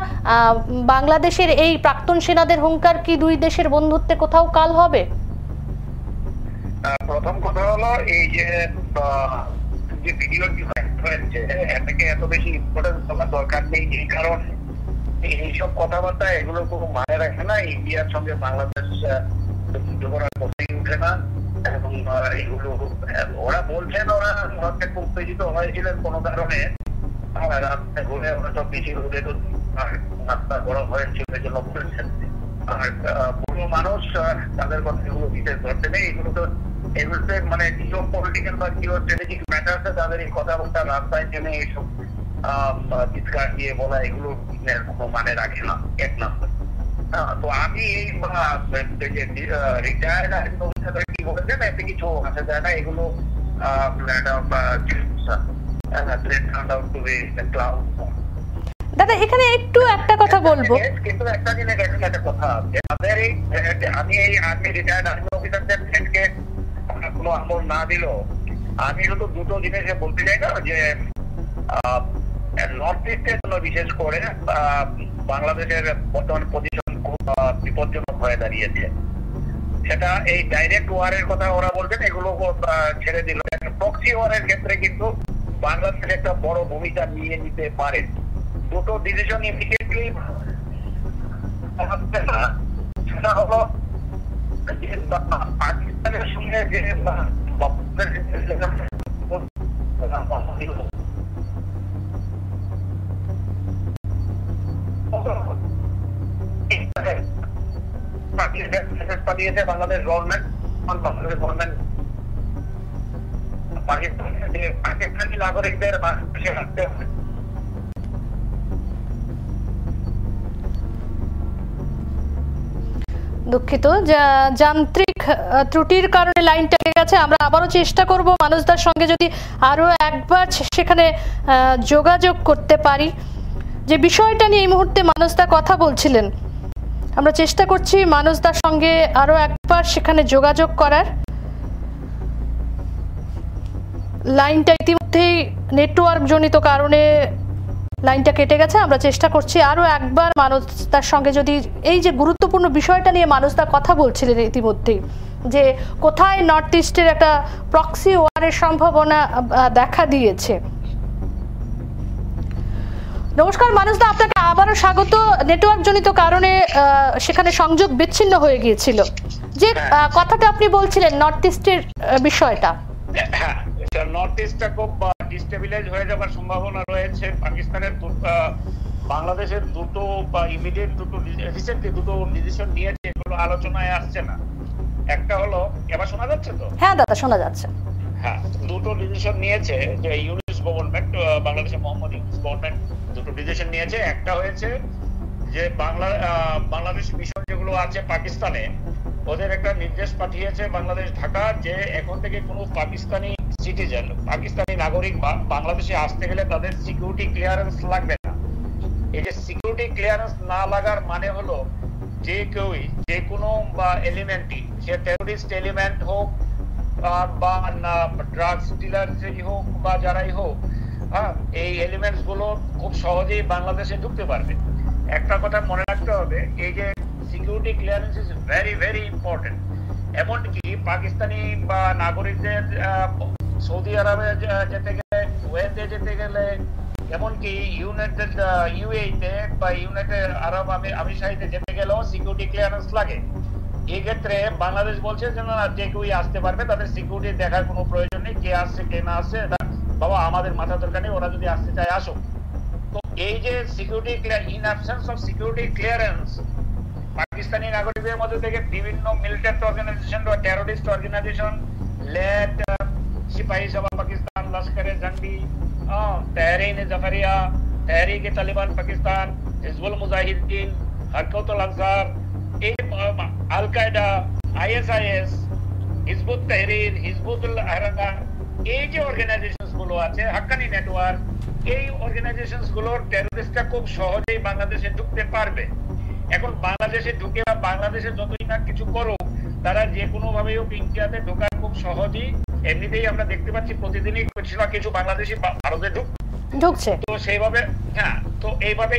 বাংলাদেশের এই প্রাক্তন সেনাদের হুঙ্কার কি দুই দেশের বন্ধুত্বে কোথাও কাল হবে? প্রথম কথা হলো, এই যে ভিডিওটি হয়েছে এটাকে এত বেশি ইম্পর্টেন্স দেওয়ার দরকার নেই, এই কারণে এইসব কথাবার্তা এগুলো কোনো মানে রাখে না। ইন্ডিয়ার সঙ্গে বাংলাদেশ যুদ্ধ করার প্রশ্নই উঠে না এবং এগুলো ওরা বলছেন ওরা খুব উত্তেজিত হয়েছিলেন কোনো কারণে, রাস্তায় ঘুরে ওরা সব বেশি রোদে তো রাস্তা গরম হয়েছিল এই জন্য বলেছেন। আর পুরো মানুষ তাদের কথা এগুলো বিশেষ ধরতে নেই, এগুলোতে মানে জিও পলিটিক্যাল বা জিও স্ট্র্যাটেজিক ম্যাটার্সে তাদের এই কথাবার্তা রাস্তায় নেমে এইসব চিৎকার দিয়ে বলা এগুলো কোনো মানে রাখে না, এক নাম্বার। তো আমি এই রিটায়ার্ড কি বলেছেন এতে কিছু আসা যায় না, এগুলো দাদা এখানে একটু একটা কথা বলবো, কিন্তু একটা জিনিস একটা কথা আছে, আমি এই আর্মি রিটায়ার্ড আর্মি অফিসারদের ফ্রেন্ডকে কোনো আমল না দিল, আমি শুধু দুটো জিনিস বলতে চাই না, যে নর্থ ইস্টের জন্য বিশেষ করে বাংলাদেশের বর্তমান পজিশন খুব বিপজ্জনক হয়ে দাঁড়িয়েছে। সেটা এই ডাইরেক্ট ওয়ারের কথা ওরা বলছেন, এগুলো ছেড়ে দিল। প্রক্সি ওয়ারের ক্ষেত্রে কিন্তু বাংলাদেশ একটা বড় ভূমিকা নিয়ে নিতে পারে। দুটো ডিসিশন ইমিডিয়েটলি সেটা হলো পাকিস্তানের সঙ্গে যে পাঠিয়েছে বাংলাদেশ গভর্নমেন্ট, পাকিস্তানি নাগরিকদের বাংলাদেশে রাখতে হবে। দুঃখিত, যান্ত্রিক ত্রুটির কারণে লাইনটা কেটে গেছে। আমরা আবারও চেষ্টা করব মানুষদার সঙ্গে যদি আরো একবার সেখানে যোগাযোগ করতে পারি। যে বিষয়টা নিয়ে এই মুহূর্তে মানুষদা কথা বলছিলেন, আমরা চেষ্টা করছি মানুষদার সঙ্গে আরো একবার সেখানে যোগাযোগ করার। লাইনটা ইতিমধ্যেই নেটওয়ার্ক জনিত কারণে লাইনটা কেটে গেছে। আমরা চেষ্টা করছি আরো একবার মানুষদার সঙ্গে, যদি এই যে গুরুত্বপূর্ণ বিষয়টা নিয়ে মানুষদা কথা বলছিলেন ইতিমধ্যেই, যে কোথায় নর্থ ইস্টের একটা প্রক্সি ওয়ারের সম্ভাবনা দেখা দিয়েছে। নমস্কার মানুষদা, আপনাকে আবারও স্বাগত। নেটওয়ার্ক জনিত কারণে সেখানে সংযোগ বিচ্ছিন্ন হয়ে গিয়েছিল। যে কথাটা আপনি বলছিলেন নর্থ ইস্টের বিষয়টা, হ্যাঁ, নর্থ ইস্টটা খুব ডিস্টেবিলাইজ হয়ে যাবার সম্ভাবনা রয়েছে। পাকিস্তানের বাংলাদেশের দুটো ইমিডিয়েট রিসেন্টলি দুটো ডিসিশন নিয়েছে, এগুলো আলোচনায় আসছে না। একটা হলো, এবার শোনা যাচ্ছে তো? হ্যাঁ দাদা শোনা যাচ্ছে। হ্যাঁ, দুটো ডিসিশন নিয়েছে যে ইউনিস গভর্নমেন্ট, বাংলাদেশের মোহাম্মদ ইউনিস গভর্নমেন্ট দুটো ডিসিশন নিয়েছে। একটা হয়েছে যে বাংলাদেশ মিশন যেগুলো আছে পাকিস্তানে, ওদের একটা নির্দেশ পাঠিয়েছে বাংলাদেশ ঢাকা, যে এখন থেকে কোনো পাকিস্তানি সিটিজেন, পাকিস্তানি নাগরিক বাংলাদেশে আসতে গেলে তাদের সিকিউরিটি ক্লিয়ারেন্স লাগবে না। এই যে সিকিউরিটি ক্লিয়ারেন্স না লাগার মানে হলো যে কেউই, যে কোনো এলিমেন্টই, সে টেরোরিস্ট এলিমেন্ট হোক বা ড্রাগস ডিলারই হোক বা যারাই হোক, এই এলিমেন্টস গুলো খুব সহজেই বাংলাদেশে ঢুকতে পারবে। একটা কথা মনে রাখতে হবে, এই যে security clearance is very very important. এমনকি পাকিস্তানি বা নাগরিকদের সৌদি আরবে যেতে গেলে, কুয়েতে যেতে গেলে, এমনকি ইউএইতে বা ইউনাইটেড আরব আমিরাতে যেতে গেলেও সিকিউরিটি ক্লিয়ারেন্স লাগে। এই ক্ষেত্রে বাংলাদেশ বলছে যে না, যে কেউই আসতে পারবে, তাদের সিকিউরিটি দেখার কোনো প্রয়োজন নেই, কে আসছে কে না আসছে এটা বাবা আমাদের মাথা দরকার নেই, ওরা যদি আসতে চায় আসুক। তো এই যে security in absence of security clearance, Pakistani নাগরিকদের মধ্যে থেকে বিভিন্ন মিলিটেন্ট অর্গানাইজেশন বা টেরোরিস্ট অর্গানাইজেশন, লেট সিপাহী সভা পাকিস্তান, লস্কর জঙ্গি, তেহরিন জাফরিয়া, তেহরিক তালিবান পাকিস্তান, হিজবুল মুজাহিদিন, হরকতুল আনসার, আল কায়দা, আইএসআইএস, হিজবুত তাহরির, হিজবুতুল আহরাকার, এই যে অর্গানাইজেশন গুলো আছে, হাক্কানি নেটওয়ার্ক, এই অর্গানাইজেশন গুলোর টেরোরিস্টরা খুব সহজেই বাংলাদেশে ঢুকতে পারবে। এখন বাংলাদেশে ঢুকে বা বাংলাদেশে যতই না কিছু করুক, তারা যে কোনো ভাবে ইন্ডিয়াতে ঢোকার খুব সহজেই, এমনিতেই আমরা দেখতে পাচ্ছি প্রতিদিনই কিছু না কিছু বাংলাদেশি ভারতে ঢুকছে। তো সেইভাবে তো এইভাবে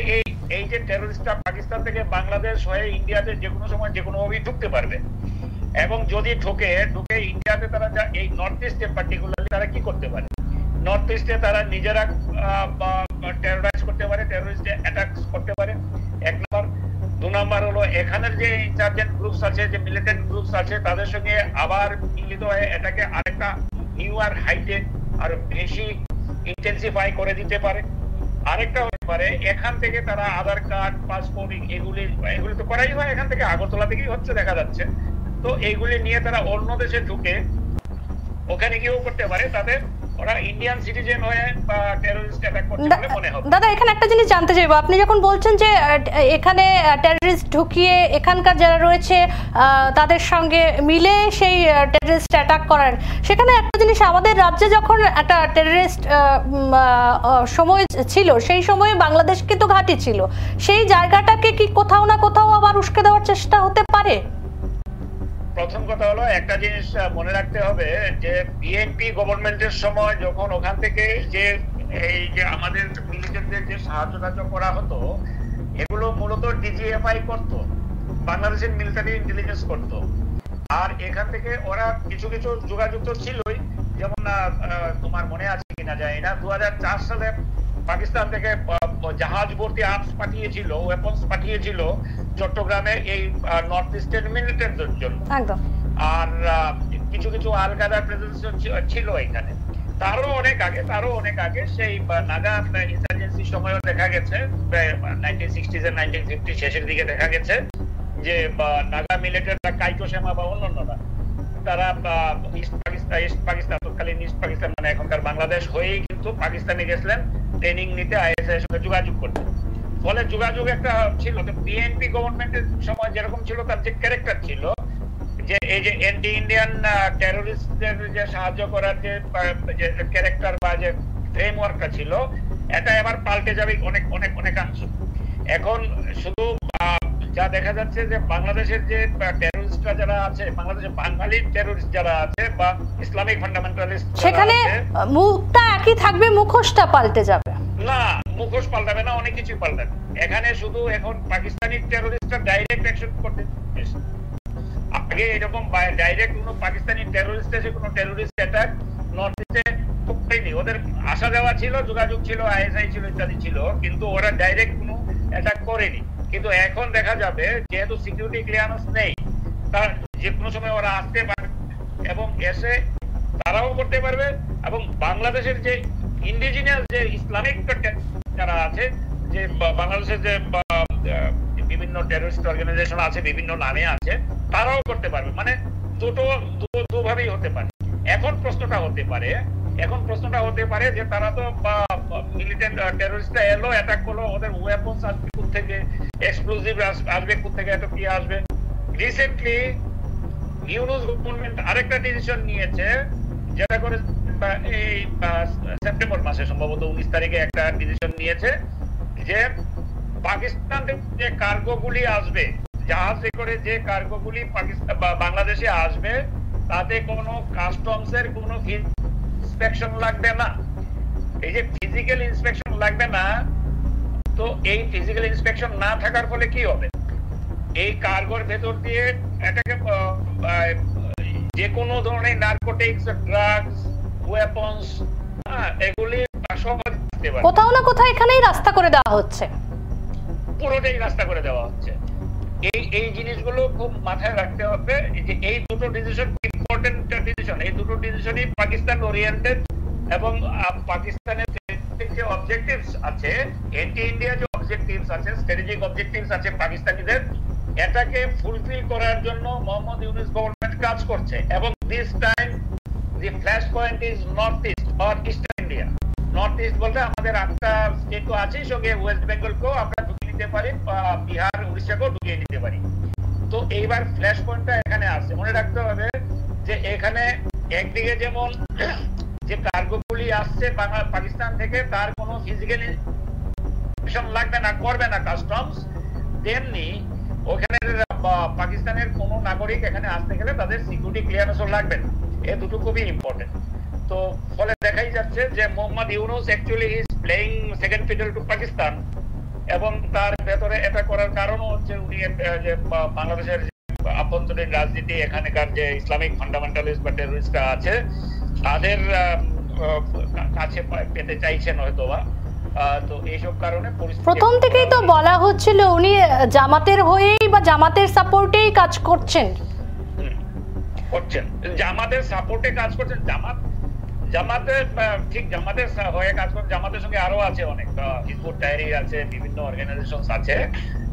এই যে টেরোরিস্টরা পাকিস্তান থেকে বাংলাদেশ হয়ে ইন্ডিয়াতে যে কোনো সময় যে কোনো ভাবেই ঢুকতে পারবে। এবং যদি ঢুকে ইন্ডিয়াতে, তারা এই নর্থ ইস্টে পার্টিকুলারলি তারা কি করতে পারে, নর্থ ইস্টে তারা নিজেরা টেরোরাইজ করতে পারে, টেরোরিস্ট অ্যাটাক করতে পারে, এক নম্বর। দু নম্বর হলো এখানের যে ইনসার্জেন্ট গ্রুপস আছে, যে মিলিটেন্ট গ্রুপস আছে, তাদের সঙ্গে আবার মিলিত হয়ে এটাকে আরেকটা নিউয়ার হাইটে আর বেশি ইন্টেন্সিফাই করে দিতে পারে। আরেকটা হতে পারে এখান থেকে তারা আধার কার্ড, পাসপোর্ট, এগুলি তো করাই হয়, এখান থেকে আগরতলা থেকেই হচ্ছে দেখা যাচ্ছে। তো এইগুলি নিয়ে তারা অন্য দেশে ঢুকে ওখানে গিয়েও করতে পারে, তাদের ওরা ইন্ডিয়ান সিটিজেন হয়ে বা টেররিস্ট অ্যাটাক করতে বলে মনে হবে। দাদা, এখানে একটা জিনিস জানতে চাইবো, আপনি যখন বলছেন যে এখানে টেররিস্ট ঢুকিয়ে এখানকার যারা রয়েছে তাদের সঙ্গে মিলে সেই টেররিস্ট অ্যাটাক করেন, সেখানে একটা জিনিস, আমাদের রাজ্যে যখন একটা টেররিস্ট সময় ছিল, সেই সময়ে বাংলাদেশ কিন্তু ঘাঁটি ছিল, সেই জায়গাটাকে কি কোথাও না কোথাও আবার উস্কে দেওয়ার চেষ্টা হতে পারে? প্রথম কথা হলো একটা জিনিস মনে রাখতে হবে যে বিএনপি গভর্নমেন্টের সময় যখন ওখান থেকে যে এই যে আমাদের মিলিটারিদের যে সাহায্য করা হতো, এগুলো মূলত ডিজিএফআই করতো, বাংলাদেশের মিলিটারি ইন্টেলিজেন্স করতো। আর এখান থেকে ওরা কিছু কিছু যোগাযোগ তো ছিলই, যেমন তোমার মনে আছে কিনা জানি না, 2004 সালে পাকিস্তান থেকে জাহাজ ভর্তি আর্মস পাঠিয়েছিল, ওয়েপন্স পাঠিয়েছিল চট্টগ্রামে এই নর্থ ইস্টের মিলিটেন্টদের জন্য। আর কিছু কিছু আল কায়দার প্রেজেন্স ছিল এখানে। তারও অনেক আগে সেই নাগা ইনসার্জেন্সি সময়ও দেখা গেছে, 1960s and 1950 শেষের দিকে দেখা গেছে যে নাগা মিলিটারিরা, কাইকোশেমা বা অন্যান্যরা, তারা ইস্ট পাকিস্তান তৎকালীন ইস্ট পাকিস্তান মানে এখনকার বাংলাদেশ হয়েই কিন্তু পাকিস্তানে গেছিলেন ট্রেনিং নিতে, আইএসআই এর সঙ্গে যোগাযোগ করতে। ফলে যোগাযোগ একটা ছিল। বিএনপি গভর্নমেন্টের সময় যেরকম ছিল, তার যে ক্যারেক্টার ছিল, যে এই যে অ্যান্টি ইন্ডিয়ান টেররিস্টদের যে সাহায্য করার যে ক্যারেক্টার বা যে ফ্রেমওয়ার্কটা ছিল, এটা এবার পাল্টে যাবে অনেকাংশ। এখন শুধু যা দেখা যাচ্ছে যে বাংলাদেশের যে টেররিস্টরা যারা আছে, বাংলাদেশের বাঙালি টেররিস্ট যারা আছে বা ইসলামিক ফান্ডামেন্টালিস্ট, সেখানে মুখটা একই থাকবে, মুখোশটা পাল্টে যাবে না, মুখোশ পাল্টাবে না, অনেক কিছু পাল্টাবে। এখানে শুধু এখন পাকিস্তানি টেররিস্টরা ডাইরেক্ট অ্যাকশন করতে, আগে এরকম ডাইরেক্ট কোনো পাকিস্তানি টেররিস্ট এসে কোনো টেররিস্ট অ্যাটাক নর্থ ইস্টে করেনি। ওদের আসা যাওয়া ছিল, যোগাযোগ ছিল, আইএসআই ছিল, ইত্যাদি ছিল, কিন্তু ওরা ডাইরেক্ট কোনো অ্যাটাক করেনি। কিন্তু এখন দেখা যাবে যেহেতু সিকিউরিটি ক্লিয়ারেন্স নেই, তার যে কোনো সময় ওরা আসতে পারবে এবং এসে তারাও করতে পারবে। এবং বাংলাদেশের যে ইন্ডিজিনিয়াস যে ইসলামিক যারা আছে, যে বাংলাদেশের যে বিভিন্ন টেররিস্ট অর্গানাইজেশন আছে, বিভিন্ন নামে আছে, তারাও করতে পারবে। মানে দুভাবেই হতে পারে। এখন প্রশ্নটা হতে পারে যে তারা তো মিলিটেন্ট টেররিস্টরা এলো, অ্যাটাক করলো, ওদের ওয়েপন্স আসবে কোথা থেকে, এক্সপ্লোজিভ আসবে কোথা থেকে, এত কি আসবে। রিসেন্টলি ইউনুস গভর্নমেন্ট আরেকটা ডিসিশন নিয়েছে, যেটা করে এই সেপ্টেম্বর মাসে সম্ভবত 19 তারিখে একটা ডিসিশন নিয়েছে যে পাকিস্তান থেকে যে কার্গোগুলি আসবে, জাহাজে করে যে কার্গোগুলি পাকিস্তান বা বাংলাদেশে আসবে, তাতে কোনো কাস্টমসের কোনো ইন্সপেকশন লাগবে না। এই যে ফিজিক্যাল ইন্সপেকশন লাগবে না, তো এই ফিজিক্যাল ইন্সপেকশন না থাকার ফলে কি হবে, এই কার্গোর ভেতর দিয়ে এটাকে যে কোনো ধরনের নার্কোটিক্স, ড্রাগস, ওয়েপন্স, এগুলি সব আসতে পারে। কোথাও না কোথাও এখানেই রাস্তা করে দেওয়া হচ্ছে, পুরোটাই রাস্তা করে দেওয়া হচ্ছে। এই জিনিসগুলো খুব মাথায় রাখতে হবে যে এই দুটো ডিসিশন ইম্পর্টেন্ট ডিসিশন, এই দুটো ডিসিশনই পাকিস্তান ওরিয়েন্টেড এবং পাকিস্তানের যে অবজেক্টিভস আছে, এন্টি ইন্ডিয়া যে অবজেক্টিভস আছে, স্ট্র্যাটেজিক অবজেক্টিভস আছে পাকিস্তানিদের, এটাকে ফুলফিল করার জন্য মোহাম্মদ ইউনূস গভর্নমেন্ট কাজ করছে। এবং this time the flash point is north east or eastern India. North east বলতে আমাদের 8টা স্টেট তো আছে, সঙ্গে ওয়েস্ট বেঙ্গলকেও আমরা ঢুকিয়ে নিতে পারি, বিহার, উড়িষ্যাকেও ঢুকিয়ে নিতে পারি। তো এইবার ফ্ল্যাশ পয়েন্টটা এখানে আসছে। মনে রাখতে হবে যে এখানে একদিকে যেমন যে কার্গোগুলি আসছে পাকিস্তান থেকে, তার কোনো ফিজিক্যাল লাগবে না, করবে না কাস্টমস, তেমনি ওখানে পাকিস্তানের কোন নাগরিক এখানে আসতে গেলে তাদের সিকিউরিটি ক্লিয়ারেন্সও লাগবে না। এই দুটো খুবই ইম্পর্টেন্ট। তো ফলে দেখাই যাচ্ছে যে Mohammad Yunus actually is playing second fiddle to Pakistan, এবং তার ভেতরে এটা করার কারণও হচ্ছে উনি যে বাংলাদেশের আভ্যন্তরীণ রাজনীতি, এখানকার যে ইসলামিক ফান্ডামেন্টালিস্ট বা টেররিস্টরা আছে তাদের কাছে পেতে চাইছেন হয়তোবা। তো এইসব কারণে প্রথম থেকেই তো বলা হচ্ছিল উনি জামাতের হয়েই বা জামাতের সাপোর্টেই কাজ করছেন, জামাতের সাপোর্টে কাজ করছেন। জামাতের ঠিক জামাতের হয়ে কাজ করছেন। জামাতের সঙ্গে আরো আছে অনেক, হিজবুত তাহরির আছে, বিভিন্ন অর্গানাইজেশনস আছে,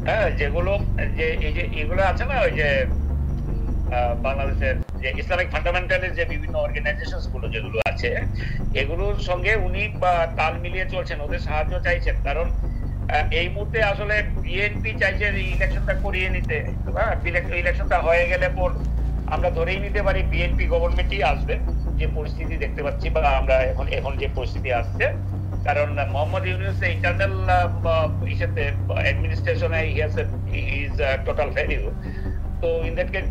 হ্যাঁ, যেগুলো যে এই যে এগুলো আছে না, ওই যে বাংলাদেশের যে ইসলামিক ফান্ডামেন্টালিস্ট যে বিভিন্ন অর্গানাইজেশনস গুলো যেগুলো আছে, এগুলোর সঙ্গে উনি তাল মিলিয়ে চলছেন, ওদের সাহায্য চাইছেন। কারণ এই মুহূর্তে আসলে বিএনপি চাইছে ইলেকশনটা করিয়ে নিতে, ইলেকশনটা হয়ে গেলে পর আমরা ধরেই নিতে পারি বিএনপি গভর্নমেন্টই আসবে, যে পরিস্থিতি দেখতে পাচ্ছি বা আমরা এখন যে পরিস্থিতি আসছে। কারণ মোহাম্মদ ইউনূস ইন্টারনাল ইসেতে অ্যাডমিনিস্ট্রেশনে ইজ টোটাল ফেলিউর। তো ইন দ্যাট কেস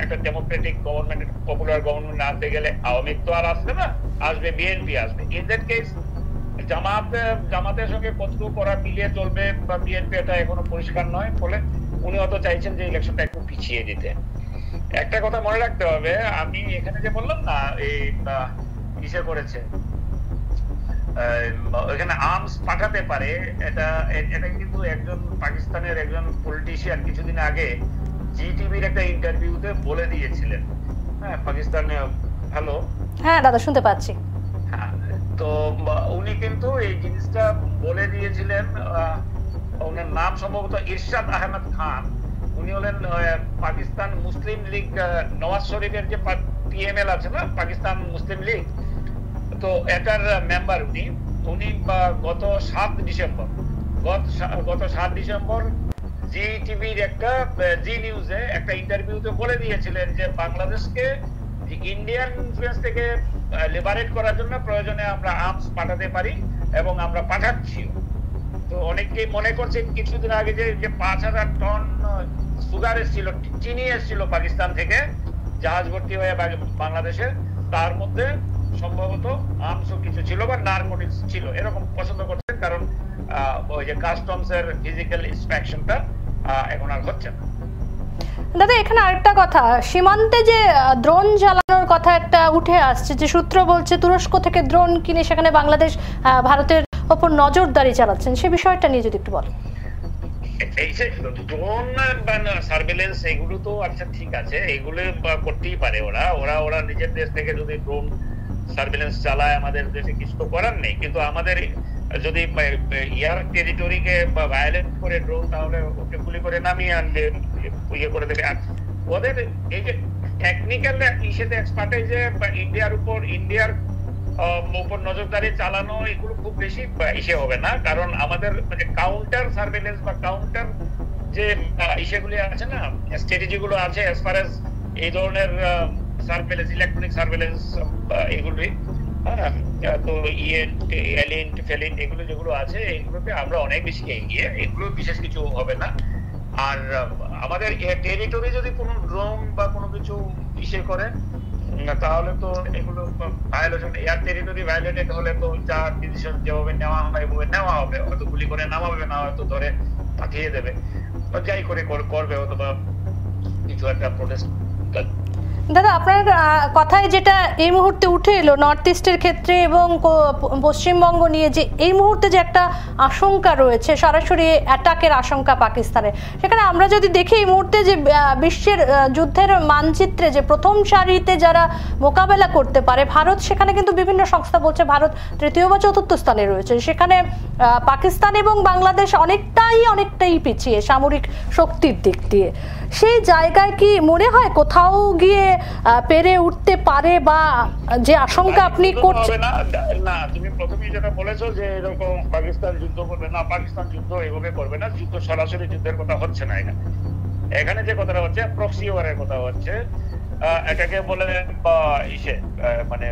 একটা ডেমোক্রেটিক গভর্নমেন্ট, পপুলার গভর্নমেন্ট আনতে গেলে আওয়ামী লীগ তো আর আসবে না, আসবে বিএনপি আসবে। ইন দ্যাট কেস জামাতের সঙ্গে কতটুকু করা মিলিয়ে চলবে বা বিএনপি, এটা এখনো পরিষ্কার নয়। ফলে উনি হয়তো চাইছেন যে ইলেকশনটা একটু পিছিয়ে দিতে। একটা কথা মনে রাখতে হবে, আমি এখানে যে বললাম না এই ইসে করেছে, এখানে আর্মস পাঠাতে পারে, এটা কিন্তু একজন পাকিস্তানের একজন পলিটিশিয়ান কিছুদিন আগে জি টিভির একটা ইন্টারভিউতে বলে দিয়েছিলেন। হ্যাঁ, পাকিস্তানে। হ্যালো, হ্যাঁ দাদা শুনতে পাচ্ছি। হ্যাঁ, তো উনি কিন্তু এই জিনিসটা বলে দিয়েছিলেন। ওনার নাম সম্ভবত ইরশাদ আহমেদ খান। উনি হলেন পাকিস্তান মুসলিম লীগ, নওয়াজ শরীফের যে পিএমএল আছে না, পাকিস্তান মুসলিম লীগ, তো এটার মেম্বার উনি গত 7 ডিসেম্বর জি টিভির একটা জি নিউজে একটা ইন্টারভিউতে বলে দিয়েছিলেন যে বাংলাদেশকে ইন্ডিয়ান ইনফ্লুয়েন্স থেকে লিবারেট করার জন্য প্রয়োজনে আমরা আর্মস পাঠাতে পারি এবং আমরা পাঠাচ্ছি। তো অনেকেই মনে করছে কিছুদিন আগে যে 5000 টন সুগার এসেছিল, চিনি এসেছিল পাকিস্তান থেকে জাহাজ ভর্তি হয়ে বাংলাদেশে, তার মধ্যে সম্ভবত আর্মসও কিছু ছিল বা নারকোটিক্স ছিল, এরকম পছন্দ করছেন। কারণ ওই যে কাস্টমস এর ফিজিক্যাল ইন্সপেকশনটা এখন আর হচ্ছে না। দাদা এখানে আরেকটা কথা, সীমান্তে যে ড্রোন চালানোর কথা একটা উঠে আসছে, যে সূত্র বলছে তুরস্ক থেকে ড্রোন কিনে সেখানে বাংলাদেশ ভারতের ওপর নজরদারি চালাচ্ছেন, সে বিষয়টা নিয়ে যদি একটু বলেন। এই যে ড্রোন বা সার্ভেলেন্স, এগুলো তো আচ্ছা ঠিক আছে, এগুলো করতেই পারে ওরা নিজের দেশ থেকে যদি ড্রোন সার্ভেলেন্স চালায়, আমাদের দেশে কিছু তো করার নেই। কিন্তু আমাদের যদি ইয়ার টেরিটরিকে ভায়োলেট করে ড্রোন, তাহলে ওকে গুলি করে নামিয়ে আনবে, ইয়ে করে দেবে। আর ওদের এই যে টেকনিক্যাল ইসেতে এক্সপার্টাইজে ইন্ডিয়ার উপর নজরদারি চালানো, এগুলো খুব বেশি ইসে হবে না। কারণ আমাদের মানে কাউন্টার সার্ভেলেন্স বা কাউন্টার যে ইসেগুলি আছে না, স্ট্র্যাটেজি গুলো আছে অ্যাজ ফার এজ এই ধরনের সার্ভেলেন্স, ইলেকট্রনিক সার্ভেলেন্স এগুলি, তো এলিয়েন্ট এগুলো যেগুলো আছে, এগুলোতে আমরা অনেক বেশি এগিয়ে, এগুলো বিশেষ কিছু হবে না। আর আমাদের টেরিটরি যদি কোনো ড্রোন বা কোনো কিছু ইসে করে, তাহলে তো এগুলো ভায়োলেশন, এয়ার টেরিটরি ভায়োলেটেড হলে তো যা ডিসিশন যেভাবে নেওয়া হয় এভাবে নেওয়া হবে, হয়তো গুলি করে নামাবে না, হয়তো ধরে পাঠিয়ে দেবে, যাই করে করবে, অথবা কিছু একটা প্রোটেস্ট। দাদা, আপনার কথায় যেটা এই মুহূর্তে উঠে এলো নর্থ ইস্টের ক্ষেত্রে এবং পশ্চিমবঙ্গ নিয়ে, যে এই মুহূর্তে যে একটা আশঙ্কা রয়েছে, সরাসরি অ্যাটাকের আশঙ্কা পাকিস্তানের, সেখানে আমরা যদি দেখি এই মুহূর্তে যে বিশ্বের যুদ্ধের মানচিত্রে যে প্রথম সারিতে যারা মোকাবেলা করতে পারে ভারত, সেখানে কিন্তু বিভিন্ন সংস্থা বলছে ভারত তৃতীয় বা চতুর্থ স্থানে রয়েছে। সেখানে পাকিস্তান এবং বাংলাদেশ অনেকটাই পিছিয়ে সামরিক শক্তির দিক দিয়ে। সেই জায়গায় কি মনে হয় কোথাও গিয়ে পেরে উঠতে পারে, বা যে আশঙ্কা আপনি করছেন? না, তুমি প্রথমেই যেটা বলেছো যে এরকম পাকিস্তান যুদ্ধ করবে না, পাকিস্তান যুদ্ধ এভাবে করবে না, যুদ্ধ সরাসরি যুদ্ধের কথা হচ্ছে না। এখানে যে কথাটা হচ্ছে প্রক্সি ওয়ারের কথা হচ্ছে, এটাকে বলে মানে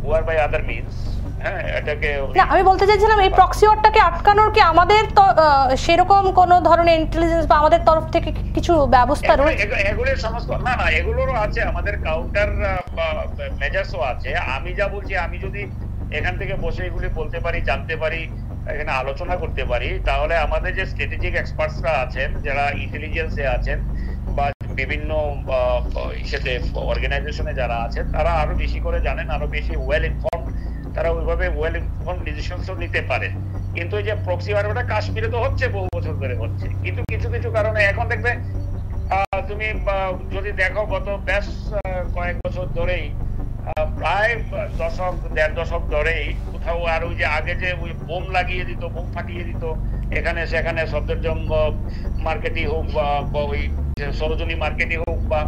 ওয়ার বাই আদার মিনস। হ্যাঁ, এটাকে আমি বলতে চাইছিলাম এই প্রক্সি ওয়ারটাকে আটকানোর কি আমাদের সেরকম কোন ধরনের ইন্টেলিজেন্স বা আমাদের তরফ থেকে কিছু ব্যবস্থা রয়েছে? এগুলোর সমস্ত না, এগুলোরও আছে, আমাদের কাউন্টার মেজার্সও আছে। আমি যা বলছি, আমি যদি এখান থেকে বসে এগুলি বলতে পারি, জানতে পারি, এখানে আলোচনা করতে পারি, তাহলে আমাদের যে স্ট্র্যাটেজিক এক্সপার্টসরা আছেন, যারা ইন্টেলিজেন্সে আছেন বা বিভিন্ন অর্গানাইজেশনে যারা আছেন, তারা আরো বেশি করে জানেন, আরো বেশি ওয়েল ইনফর্মড, তারা ওইভাবে ওয়েল ইনফর্মড ডিসিশনসও নিতে পারে। কিন্তু এই যে প্রক্সি ওয়ারটা কাশ্মীরে তো হচ্ছে, বহু বছর ধরে হচ্ছে, কিন্তু কিছু কিছু কারণে এখন দেখবে, তুমি যদি দেখো গত বেশ কয়েক বছর ধরেই, প্রায় দেড় দশক ধরেই কোথাও, আর ওই যে আগে যে ওই বোম লাগিয়ে দিত, বোম ফাটিয়ে দিত এখানে সেখানে, সফদরজং মার্কেটই হোক বা ওই সরোজনী মার্কেটই হোক বা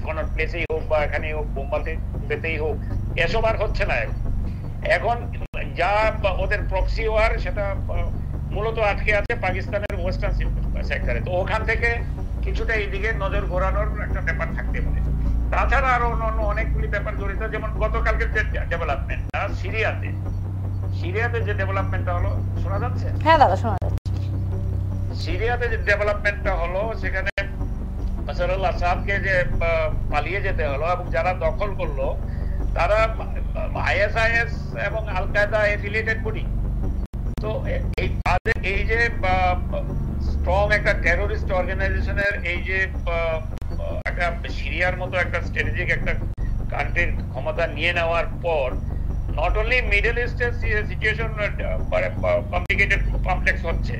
কোন প্লেসেই হোক বা এখানেই হোক, বোম্বাতে পেতেই হোক, এসব আর হচ্ছে না। এখন যা ওদের প্রক্সি ওয়ার, সেটা মূলত আটকে আছে পাকিস্তানের ওয়েস্টার্ন সেক্টরে। তো ওখান থেকে কিছুটা এইদিকে নজর ঘোরানোর একটা ব্যাপার থাকতে পারে। তাছাড়া আরো অন্য অনেকগুলি ব্যাপার জড়িত, যেমন গতকালকে যে ডেভেলপমেন্টটা সিরিয়াতে যে ডেভেলপমেন্টটা হলো, শোনা যাচ্ছে? হ্যাঁ দাদা, শোনা যাচ্ছে। সিরিয়াতে যে ডেভেলপমেন্টটা হলো, সেখানে বাশার আল আসাদকে যে পালিয়ে যেতে হলো, এবং যারা দখল করলো তারা আইএসআইএস এবং আল কায়দা এফিলিয়েটেড বডি। তো এই যে স্ট্রং একটা টেরোরিস্ট অর্গানাইজেশনের এই যে একটা সিরিয়ার মতো একটা স্ট্র্যাটেজিক একটা কান্ট্রির ক্ষমতা নিয়ে নেওয়ার পর, নট অনলি মিডল ইস্টের সিচুয়েশন কমপ্লিকেটেড, কমপ্লেক্স হচ্ছে।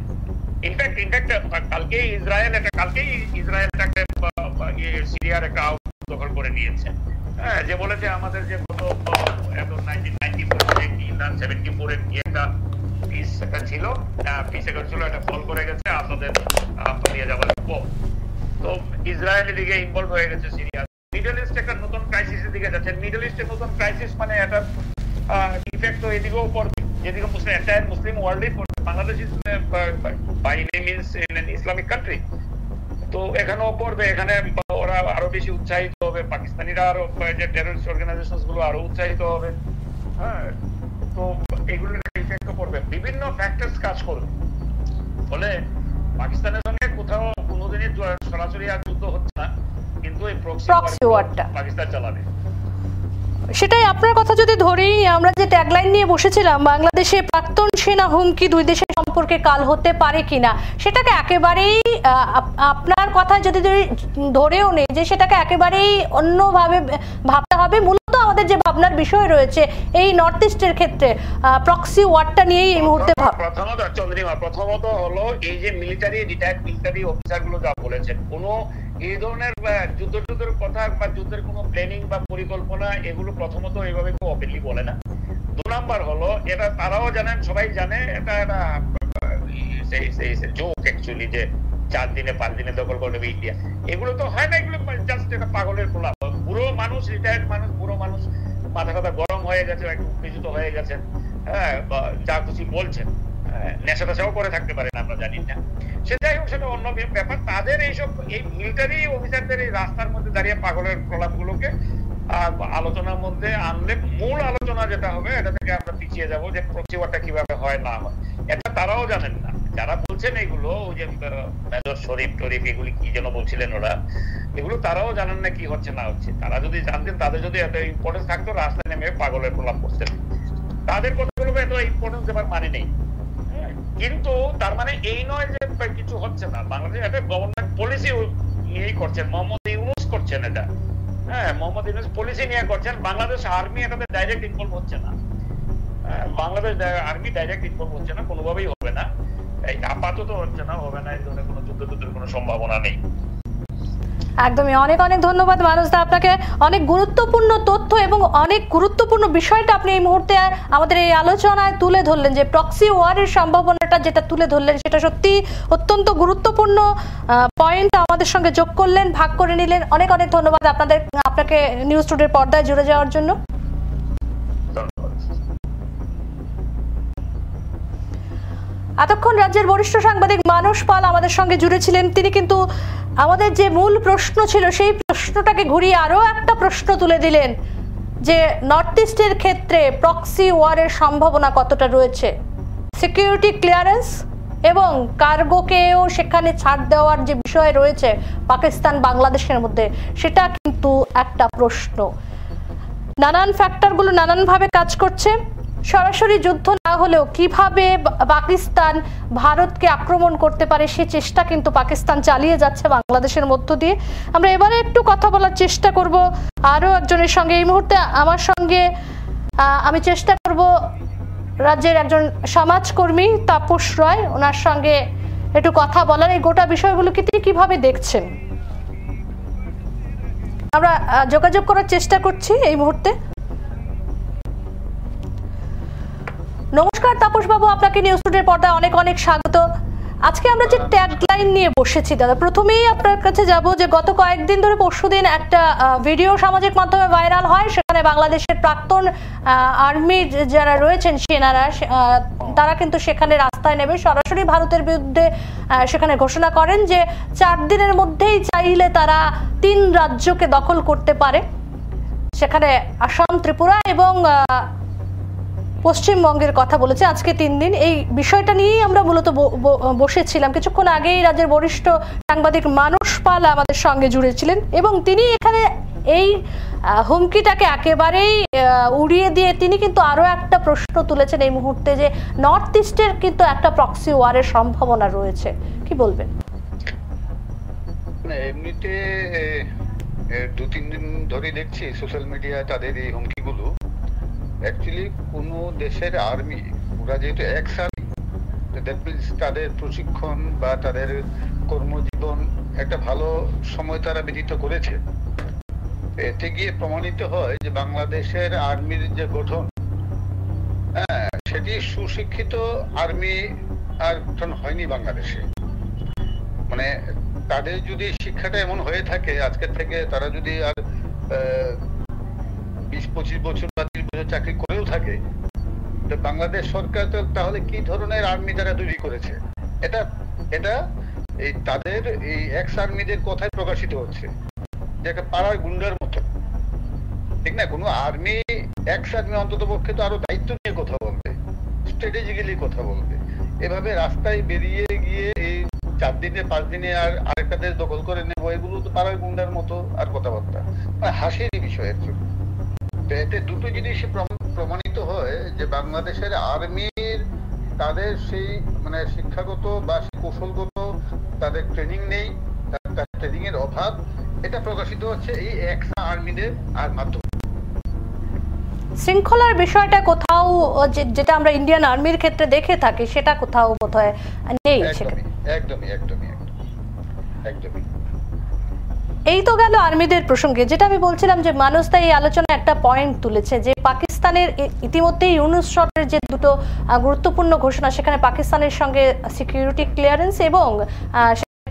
ইনফ্যাক্ট কালকেই ইসরায়েলটাকে সিরিয়ার একটা দখল করে নিয়েছে। হ্যাঁ, যে বলেছে আমাদের যে গত 1974 কি একটা পিস ছিল, এটা ফল করে গেছে আসাদের পালিয়ে যাওয়ার পর। তো ইসরায়েল এদিকে ইনভলভ হয়ে গেছে সিরিয়া। মিডল ইস্ট একটা নতুন ক্রাইসিসের দিকে যাচ্ছে। মিডল ইস্টের নতুন ক্রাইসিস মানে এটা ইফেক্ট তো এদিকেও পড়বে, যেদিকে মুসলিম ওয়ার্ল্ডই পড়বে। Bangladesh is by any means an Islamic country, তো এখানেও পড়বে। এখানে ওরা আরো বেশি উৎসাহিত হবে, পাকিস্তানিরা আরো যে টেররিস্ট অর্গানাইজেশন গুলো আরো উৎসাহিত হবে। হ্যাঁ, তো এগুলোর ইফেক্ট পড়বে, বিভিন্ন ফ্যাক্টরস কাজ করবে। ফলে পাকিস্তানের সঙ্গে কোথাও কোনোদিনই সরাসরি আর যুদ্ধ হচ্ছে না, কিন্তু এই প্রক্সি ওয়ারটা পাকিস্তান চালাবে। সেটাই আপনার কথা যদি ধরেই আমরা যে ট্যাগলাইন নিয়ে বসেছিলাম, বাংলাদেশে প্রাক্তন সেনা হুমকি, দুই দেশের সম্পর্কে কাল হতে পারে কিনা, সেটাকে একেবারেই আপনার কথা যদি ধরেও নেই যে সেটাকে একেবারেই অন্যভাবে ভাবতে হবে। মূলত আমাদের যে ভাবনার বিষয় রয়েছে এই নর্থ ইস্টের ক্ষেত্রে প্রক্সি ওয়ারটা নিয়েই এই মুহূর্তে প্রথমত হলো এই যে রিটায়ার্ড মিলিটারি অফিসার গুলো যা বলেছেন, কোনো এই ধরনের যুদ্ধের কথা বা যুদ্ধের কোনো প্ল্যানিং বা পরিকল্পনা, এগুলো প্রথমত এইভাবে কেউ ওপেনলি বলে না। 2 নাম্বার হলো, এটা তারাও জানেন, সবাই জানে, এটা জোক অ্যাকচুয়ালি, যে 4 দিনে 5 দিনে দখল করে দেবে ইন্ডিয়া। এগুলো তো হয় না, এগুলো জাস্ট একটা পাগলের খোলা। বুড়ো মানুষ, রিটায়ার্ড মানুষ, বুড়ো মানুষ, মাথা কথা গরম হয়ে গেছে, একটু উত্তেজিত হয়ে গেছেন, হ্যাঁ, যা খুশি বলছেন, নেশা টেশাও করে থাকতে পারেন, আমরা জানি না। সেটাই হোক, সেটা অন্য ব্যাপার। তাদের এইসব এই মিলিটারি অফিসারদের এই রাস্তার মধ্যে দাঁড়িয়ে পাগলের প্রলাপ গুলোকে আলোচনার মধ্যে আনলে, মূল আলোচনা যেটা হবে, এটা থেকে আমরা পিছিয়ে যাবো, যে প্রক্সি ওয়ারটা কিভাবে হয় না হয়। এটা তারাও জানেন না, যারা বলছেন এগুলো, ওই যে মেজর শরীফ টরিফ, এগুলি কি যেন বলছিলেন ওরা, এগুলো তারাও জানেন না কি হচ্ছে না হচ্ছে। তারা যদি জানতেন, তাদের যদি এত ইম্পর্টেন্স থাকতো, রাস্তায় নেমে পাগলের প্রলাপ করতেন। তাদের কথাগুলো এত ইম্পর্টেন্স দেবার মানে নেই। কিন্তু তার মানে এই নয় যে কিছু হচ্ছে না। বাংলাদেশ একটা গভর্নমেন্ট পলিসি নিয়েই করছেন, মোহাম্মদ ইউনূস করছেন এটা। হ্যাঁ, মোহাম্মদ ইউনূস পলিসি নিয়ে করছেন, বাংলাদেশ আর্মি এটাতে ডাইরেক্ট ইনভলভ হচ্ছে না। বাংলাদেশ আর্মি ডাইরেক্ট ইনভলভ হচ্ছে না, কোনোভাবেই হবে না, এই আপাতত হচ্ছে না, হবে না, এই ধরনের কোনো যুদ্ধের কোনো সম্ভাবনা নেই। একদমই, অনেক অনেক ধন্যবাদ মানুষ দা আপনাকে। অনেক গুরুত্বপূর্ণ তথ্য এবং অনেক গুরুত্বপূর্ণ বিষয়টা আপনি এই মুহূর্তে আমাদের এই আলোচনায় তুলে ধরলেন, যে প্রক্সি ওয়ারের সম্ভাবনাটা যেটা তুলে ধরলেন সেটা সত্যি অত্যন্ত গুরুত্বপূর্ণ পয়েন্ট আমাদের সঙ্গে যোগ করলেন, ভাগ করে নিলেন। অনেক অনেক ধন্যবাদ আপনাকে নিউজ টুডের পর্দায় জুড়ে যাওয়ার জন্য। এতক্ষণ রাজ্যের বরিষ্ঠ সাংবাদিক মানস পাল আমাদের সঙ্গে জুড়ে ছিলেন। তিনি কিন্তু আমাদের যে মূল প্রশ্ন ছিল সেই প্রশ্নটাকে ঘুরিয়ে আরো একটা প্রশ্ন তুলে দিলেন, যে নর্থ ইস্টের ক্ষেত্রে প্রক্সি ওয়ারের সম্ভাবনা কতটা রয়েছে, সিকিউরিটি ক্লিয়ারেন্স এবং কার্গোকেও সেখানে ছাড় দেওয়ার যে বিষয় রয়েছে পাকিস্তান বাংলাদেশের মধ্যে, সেটা কিন্তু একটা প্রশ্ন। নানান ফ্যাক্টরগুলো নানানভাবে কাজ করছে। সরাসরি যুদ্ধ না হলেও কিভাবে পাকিস্তান ভারতকে আক্রমণ করতে পারে সে চেষ্টা কিন্তু পাকিস্তান চালিয়ে যাচ্ছে বাংলাদেশের মধ্য দিয়ে। আমরা এবারে একটু কথা বলার চেষ্টা করব আরো একজনের সঙ্গে। এই মুহূর্তে আমার সঙ্গে আমি চেষ্টা করব রাজ্যের একজন সমাজকর্মী তাপস রয়, ওনার সঙ্গে একটু কথা বলার, এই গোটা বিষয়গুলোকে তিনি কিভাবে দেখছেন। আমরা যোগাযোগ করার চেষ্টা করছি এই মুহূর্তে। নমস্কার তাপস বাবু, আপনাকে নিউজ টুডের পর্দায় অনেক অনেক স্বাগত। আজকে আমরা যে ট্যাগলাইন নিয়ে বসেছি দাদা, প্রথমেই আপনার কাছে যাব যে গত কয়েকদিন ধরে পরশুদিন একটা ভিডিও সামাজিক মাধ্যমে ভাইরাল হয়, সেখানে বাংলাদেশের প্রাক্তন আর্মির যারা রয়েছেন সেনারা, তারা কিন্তু সেখানে রাস্তায় নেমে সরাসরি ভারতের বিরুদ্ধে সেখানে ঘোষণা করেন যে 4 দিনের মধ্যেই চাইলে তারা 3 রাজ্যকে দখল করতে পারে, সেখানে আসাম, ত্রিপুরা এবং পশ্চিমবঙ্গের কথা বলেছে। আজকে 3 দিন এই বিষয়টা নিয়েই আমরা মূলত বসেছিলাম। কিছুক্ষণ আগেই রাজ্যের বরিষ্ঠ সাংবাদিক মানস পাল আমাদের সঙ্গে জুড়েছিলেন এবং তিনি এখানে এই হুমকিটাকে একেবারেই উড়িয়ে দিয়ে তিনি কিন্তু আরো একটা প্রশ্ন তুলেছেন এই মুহূর্তে, যে নর্থ ইস্টের কিন্তু একটা প্রক্সি ওয়ারের সম্ভাবনা রয়েছে। কি বলবেন? এমনিতে 2-3 দিন ধরে দেখছি সোশ্যাল মিডিয়ায় তাদের এই হুমকিগুলো। অ্যাকচুয়ালি কোনো দেশের আর্মি, ওরা যেহেতু এক্স আর্মি, দ্যাট মিনস তাদের প্রশিক্ষণ বা তাদের কর্মজীবন একটা ভালো সময় তারা ব্যতীত করেছে। এতে গিয়ে প্রমাণিত হয় যে বাংলাদেশের আর্মির যে গঠন, হ্যাঁ, সেটি সুশিক্ষিত আর্মি আর গঠন হয়নি বাংলাদেশে। মানে তাদের যদি শিক্ষাটা এমন হয়ে থাকে আজকের থেকে, তারা যদি আর 20-25 বছর বা 30 বছর চাকরি করেও থাকে, তো বাংলাদেশ সরকার তো তাহলে কি ধরনের আর্মি তারা তৈরি করেছে? এটা এই তাদের এই এক্স আর্মিদের কথাই প্রকাশিত হচ্ছে, যে একটা পাড়ার গুন্ডার মতো, ঠিক না? কোনো আর্মি, এক্স আর্মি অন্তত পক্ষে তো আরো দায়িত্ব নিয়ে কথা বলবে, স্ট্র্যাটেজিক্যালি কথা বলবে। এভাবে রাস্তায় বেরিয়ে গিয়ে এই 4 দিনে 5 দিনে আর আরেকটা দেশ দখল করে নেবো, এগুলো তো পাড়ার গুন্ডার মতো আর কথাবার্তা, হাসির বিষয় একচুয়ালি। এতে দুটো জিনিসই প্রমাণিত হয় যে বাংলাদেশের আর্মির তাদের সেই মানে শিক্ষাগত বা কৌশলগত তাদের ট্রেনিং নেই, তার ট্রেনিং এর অভাব, এটা প্রকাশিত হচ্ছে এই এক্স আর্মিদের আর মাধ্যমে। শৃঙ্খলার বিষয়টা কোথাও যেটা আমরা ইন্ডিয়ান আর্মির ক্ষেত্রে দেখে থাকি সেটা কোথাও বোধহয় নেই। একদমই। এই তো গেল আর্মিদের প্রসঙ্গে। যেটা আমি বলছিলাম যে মানুষ তাই এই আলোচনায় একটা পয়েন্ট তুলেছে, যে পাকিস্তানের ইতিমধ্যে ইউনূস সরকারের যে দুটো গুরুত্বপূর্ণ ঘোষণা, সেখানে পাকিস্তানের সঙ্গে সিকিউরিটি ক্লিয়ারেন্স এবং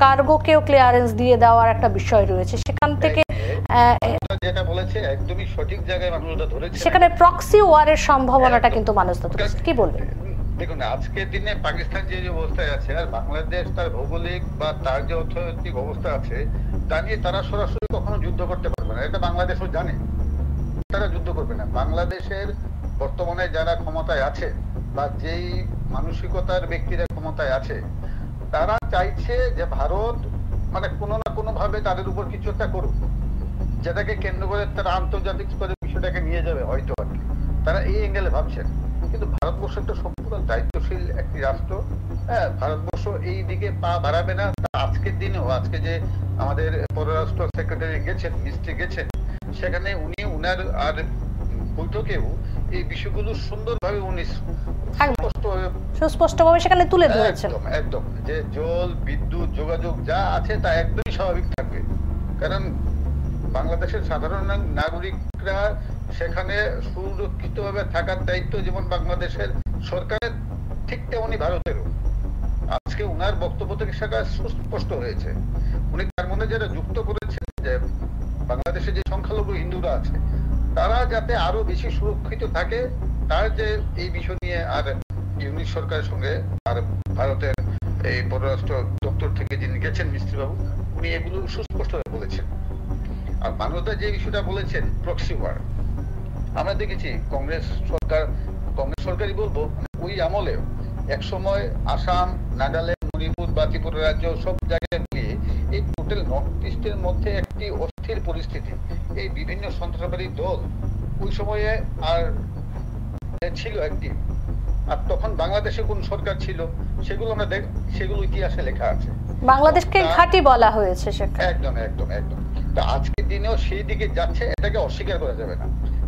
কার্গোকেও ক্লিয়ারেন্স দিয়ে দেওয়ার একটা বিষয় রয়েছে। সেখান থেকে যেটা বলেছে একদমই সঠিক জায়গায় মানুষরা ধরেছে, সেখানে প্রক্সি ওয়ারের সম্ভাবনাটা কিন্তু মানুষরা ধরেছে। কি বলবেন? দেখুন, আজকের দিনে পাকিস্তান যে অবস্থায় আছে আর বাংলাদেশ তার ভৌগোলিক বা তার যে অর্থনৈতিক অবস্থা আছে, তা নিয়ে তারা সরাসরি কখনো যুদ্ধ করতে পারবে না। এটা বাংলাদেশও জানে, তারা যুদ্ধ করবে না। বাংলাদেশের বর্তমানে যারা ক্ষমতায় আছে বা যেই মানসিকতার ব্যক্তিরা ক্ষমতায় আছে, তারা চাইছে যে ভারত মানে কোনো না কোনো ভাবে তাদের উপর কিছু একটা করুক, যেটাকে কেন্দ্র করে তারা আন্তর্জাতিক স্তরে বিষয়টাকে নিয়ে যাবে হয়তো আর কি। তারা এই অ্যাঙ্গেলে ভাবছেন, কিন্তু ভারতবর্ষ একটা সম্পূর্ণ দায়িত্বশীল একটি রাষ্ট্র। হ্যাঁ, ভারতবর্ষ এই দিকে পা বাড়াবে না। আজকের দিনেও, আজকে যে আমাদের পররাষ্ট্র সেক্রেটারি গেছেন, মিনিস্ট্রি গেছেন, সেখানে উনি উনার আর বৈঠকেও এই বিষয়গুলো সুন্দরভাবে উনি সুস্পষ্টভাবে সেখানে তুলে ধরেছেন। একদম যে জল, বিদ্যুৎ, যোগাযোগ যা আছে তা একদমই স্বাভাবিক থাকবে, কারণ বাংলাদেশের সাধারণ নাগরিকরা সেখানে সুরক্ষিতভাবে থাকার দায়িত্ব যেমন বাংলাদেশের সরকারের, ঠিক তেমনি ভারতেরও। আজকে উনার বক্তব্য থেকে সেটা সুস্পষ্ট হয়েছে। উনি তার মনে যারা যুক্ত করেছেন যে বাংলাদেশে যে সংখ্যালঘু হিন্দুরা আছে তারা যাতে আরো বেশি সুরক্ষিত থাকে, তার যে এই বিষয় নিয়ে আর ইউনিট সরকারের সঙ্গে আর ভারতের এই পররাষ্ট্র দপ্তর থেকে যিনি গেছেন মিস্ত্রিবাবু, উনি এগুলো সুস্পষ্টভাবে বলেছেন। আর মানবতা যে বিষয়টা বলেছেন প্রক্সি ওয়ার, আমরা দেখেছি কংগ্রেস সরকারই বলবো ওই আমলেও এক সময় আসাম, নাগাল্যান্ড, মণিপুর বা ত্রিপুরা রাজ্য সব জায়গায় মিলিয়ে এই টোটাল নর্থ ইস্টের মধ্যে একটি অস্থির পরিস্থিতি, এই বিভিন্ন সন্ত্রাসবাদী দল ওই সময়ে আর ছিল একটি। আর তখন বাংলাদেশে কোন সরকার ছিল সেগুলো আমরা সেগুলো ইতিহাসে লেখা আছে। বাংলাদেশকে ঘাঁটি বলা হয়েছে সেখানে। একদম একদম একদম। তা আজকের দিনেও সেই দিকে যাচ্ছে, এটাকে অস্বীকার করা যাবে না।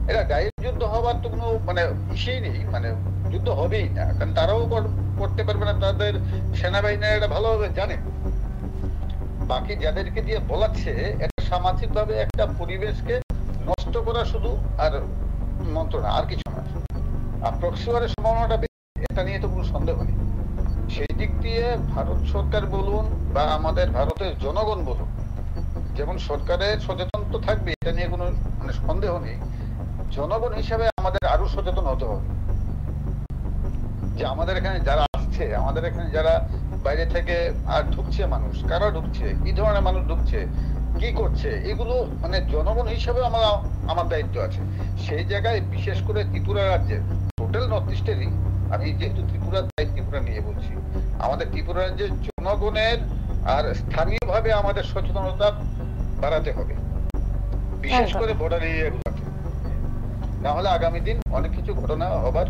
এটা ডাইরেক্ট যুদ্ধ হওয়ার তো কোনো ইসেই নেই, যুদ্ধ হবেই না, কারণ তারাও করতে পারবে না, তাদের সেনাবাহিনীরা এটা ভালোভাবে জানে। বাকি যাদেরকে দিয়ে বলাচ্ছে এটা সামাজিক ভাবে একটা পরিবেশকে নষ্ট করা শুধু আর মন্ত্রণা, আর কিছু না। আর প্রক্সি ওয়ারের সম্ভাবনাটা এটা নিয়ে তো কোনো সন্দেহ নেই। সেই দিক দিয়ে ভারত সরকার বলুন বা আমাদের ভারতের জনগণ বলুন, যেমন সরকারের সচেতন তো থাকবে, এটা নিয়ে কোনো সন্দেহ নেই। জনগণ হিসাবে আমাদের আরো সচেতন হতে হবে যে আমাদের এখানে যারা আসছে, আমাদের এখানে যারা বাইরে থেকে আর ঢুকছে মানুষ, কারা ঢুকছে, কি ধরনের মানুষ ঢুকছে, কি করছে, এগুলো জনগণ হিসাবে আমার দায়িত্ব আছে। সেই জায়গায় বিশেষ করে ত্রিপুরা রাজ্যের টোটাল নর্থ ইস্টেরই, আমি যেহেতু ত্রিপুরা নিয়ে বলছি, আমাদের ত্রিপুরা রাজ্যের জনগণের আর স্থানীয়ভাবে আমাদের সচেতনতা বাড়াতে হবে, বিশেষ করে বর্ডার এরিয়াগুলোতে। না হলে আগামী দিন অনেক কিছু ঘটনা হবার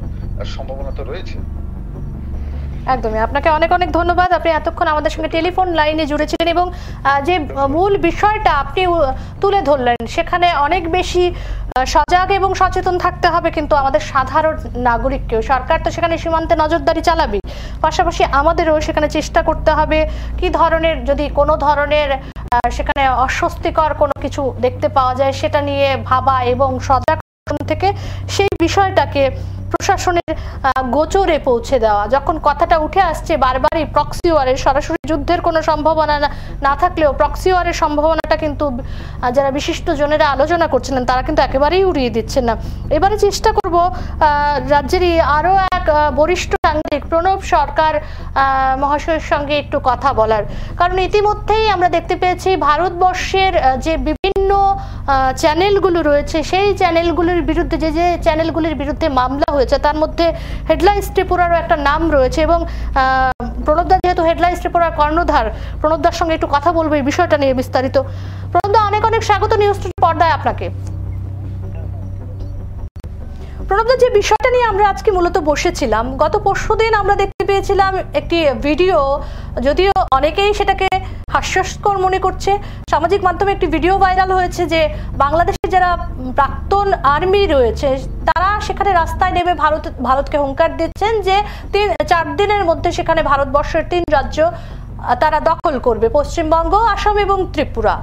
সম্ভাবনা তো রয়েছে। একদমই, আপনাকে অনেক অনেক ধন্যবাদ। আপনি এতক্ষণ আমাদের সঙ্গে টেলিফোন লাইনে জুড়েছিলেন এবং যে মূল বিষয়টা আপনি তুলে ধরলেন, সেখানে অনেক বেশি সজাগ এবং সচেতন থাকতে হবে কিন্তু আমাদের সাধারণ নাগরিককেও। সরকার তো সেখানে সীমান্তে নজরদারি চালাবে, পাশাপাশি আমাদেরও সেখানে চেষ্টা করতে হবে কি ধরনের, যদি কোনো ধরনের সেখানে অস্বস্তিকর কোনো কিছু দেখতে পাওয়া যায় সেটা নিয়ে ভাবা এবং সজাগ থেকে সেই বিষয়টাকে প্রশাসনের গোচরে পৌঁছে দেওয়া। যখন কথাটা উঠে আসছে বারবারই প্রক্সি ওয়ারের, সরাসরি যুদ্ধের কোনো সম্ভাবনা না থাকলেও প্রক্সি ওয়ারের সম্ভাবনাটা কিন্তু যারা বিশিষ্ট জনেরা আলোচনা করছিলেন তারা কিন্তু একেবারেই উড়িয়ে দিচ্ছেন না। এবারে চেষ্টা করব রাজ্যেরই আরো এক বরিষ্ঠ সাংবাদিক প্রণব সরকার মহাশয়ের সঙ্গে একটু কথা বলার, কারণ ইতিমধ্যেই আমরা দেখতে পেয়েছি ভারতবর্ষের যে বিভিন্ন চ্যানেলগুলো রয়েছে সেই চ্যানেলগুলির বিরুদ্ধে যে চ্যানেলগুলির বিরুদ্ধে মামলা হয়েছে তার মধ্যে হেডলাইন্স ত্রিপুরারও একটা নাম রয়েছে। এবং প্রণবদা যেহেতু হেডলাইন্স ত্রিপুরার কর্ণধার, প্রণবদার সঙ্গে একটু কথা বলবো এই বিষয়টা নিয়ে বিস্তারিত। প্রণবদা, অনেক অনেক স্বাগত নিউজ পর্দায় আপনাকে। প্রণবদা, যে বিষয়টা নিয়ে আমরা আজকে মূলত বসেছিলাম, গত পরশুদিন আমরা দেখতে পেয়েছিলাম একটি ভিডিও, যদিও অনেকেই সেটাকে হাস্যস্কর মনে করছে, সামাজিক মাধ্যমে একটি ভিডিও ভাইরাল হয়েছে যে বাংলাদেশে যারা প্রাক্তন আর্মি রয়েছে তারা সেখানে রাস্তায় নেমে ভারতকে হুঙ্কার দিচ্ছেন যে 4 দিনের মধ্যে সেখানে ভারতবর্ষের 3 রাজ্য তারা দখল করবে, পশ্চিমবঙ্গ, আসাম এবং ত্রিপুরা।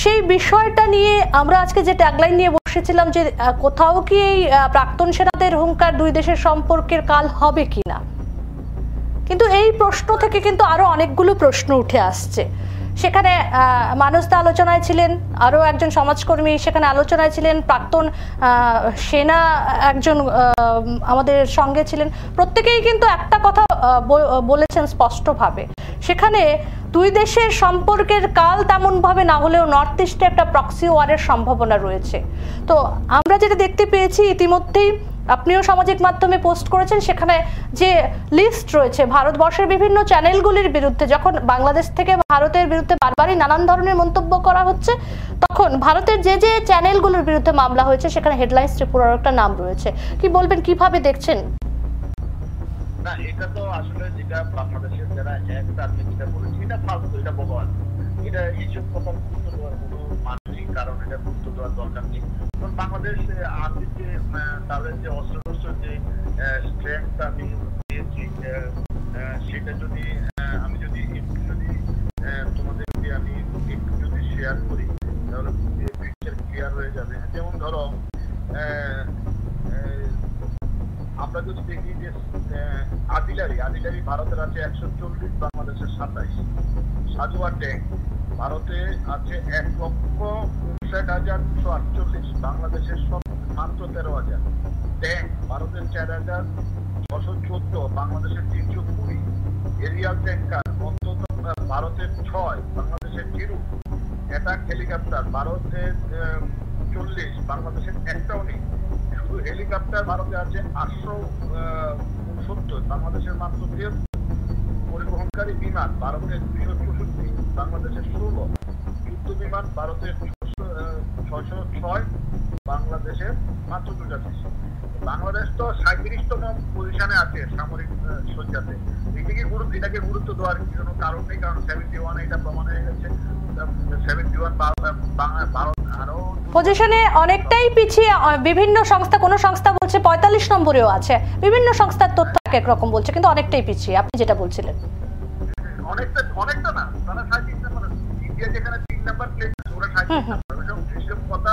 সেই বিষয়টা নিয়ে আমরা আজকে যে ট্যাগলাইন নিয়ে বসেছিলাম যে কোথাও কি এই প্রাক্তন সেনাদের হুঙ্কার 2 দেশের সম্পর্কের কাল হবে কিনা, কিন্তু এই প্রশ্ন থেকে কিন্তু আরো অনেকগুলো প্রশ্ন উঠে আসছে। সেখানে মানসদা আলোচনায় ছিলেন, আরো একজন সমাজকর্মী সেখানে আলোচনায় ছিলেন, প্রাক্তন সেনা একজন আমাদের সঙ্গে ছিলেন। প্রত্যেকেই কিন্তু একটা কথা বলেছেন স্পষ্টভাবে, সেখানে 2 দেশের সম্পর্কের কাল তেমন ভাবে না হলেও নর্থ ইস্টে একটা প্রক্সি ওয়ারের সম্ভাবনা রয়েছে। তো আমরা যেটা দেখতে পেয়েছি ইতিমধ্যেই, আপনিও সামাজিক মাধ্যমে পোস্ট করেছেন, সেখানে যে লিস্ট রয়েছে ভারতবর্ষের বিভিন্ন চ্যানেলগুলির বিরুদ্ধে, যখন বাংলাদেশ থেকে ভারতের বিরুদ্ধে বারবারই নানান ধরনের মন্তব্য করা হচ্ছে, তখন ভারতের যে যে চ্যানেলগুলোর বিরুদ্ধে মামলা হয়েছে সেখানে হেডলাইন্স ত্রিপুরার একটা নাম রয়েছে। কি বলবেন, কিভাবে দেখছেন? না, এটা তো আসলে যেটা বাংলাদেশের যারা যেটা বলেছে এটা ফালতু, এটা ভগবান, এটা এইসব কথা কোনো মানসিক কারণ এটা গুরুত্ব দেওয়ার দরকার নেই। কারণ বাংলাদেশ আর্মির যে তাদের যে অস্ত্র যে স্ট্রেংথ আমি পেয়েছি সেটা যদি আমি যদি একটু যদি তোমাদের আমি একটু যদি শেয়ার করি তাহলে পিকচার ক্লিয়ার হয়ে যাবে। যেমন ধরো আমরা যদি দেখি যে আর্টিলারি ভারতের আছে 140, বাংলাদেশের 27। সাজোয়া ট্যাঙ্ক ভারতে আছে 1,59,248, বাংলাদেশের মাত্র 13,000। ট্যাঙ্ক ভারতের 4,614, বাংলাদেশের 320। এরিয়াল ট্যাঙ্কার অন্তত ভারতের 6, বাংলাদেশের 0। অ্যাটাক হেলিকপ্টার ভারতের 40, বাংলাদেশের একটাও নেই। শুধু হেলিকপ্টার ভারতে আছে 869, বাংলাদেশের মাত্র 13। পরিবহনকারী বিমান ভারতের 264, বাংলাদেশের 16। যুদ্ধ বিমান ভারতের 606, বাংলাদেশের মাত্র 2টা। বাংলাদেশ তো 37তম পজিশনে আছে সামরিক সজ্জাতে। এটাকে গুরুত্ব দেওয়ার কোনো কারণ নেই, কারণ 71 এটা প্রমাণ হয়ে গেছে। 71 ভারত আরো পজিশনে অনেকটাই পিছিয়ে। বিভিন্ন সংস্থা, কোন সংস্থা বলছে 45 নম্বরেও আছে, বিভিন্ন সংস্থার তথ্য এক রকম বলছে, কিন্তু অনেকটাই পিছিয়ে। আপনি যেটা বলছিলেন অনেকটা না, তারা 37 নম্বর। ইন্ডিয়া যেখানে 3 নাম্বার প্লেস, ওরা 37 নম্বর। এসব কথা,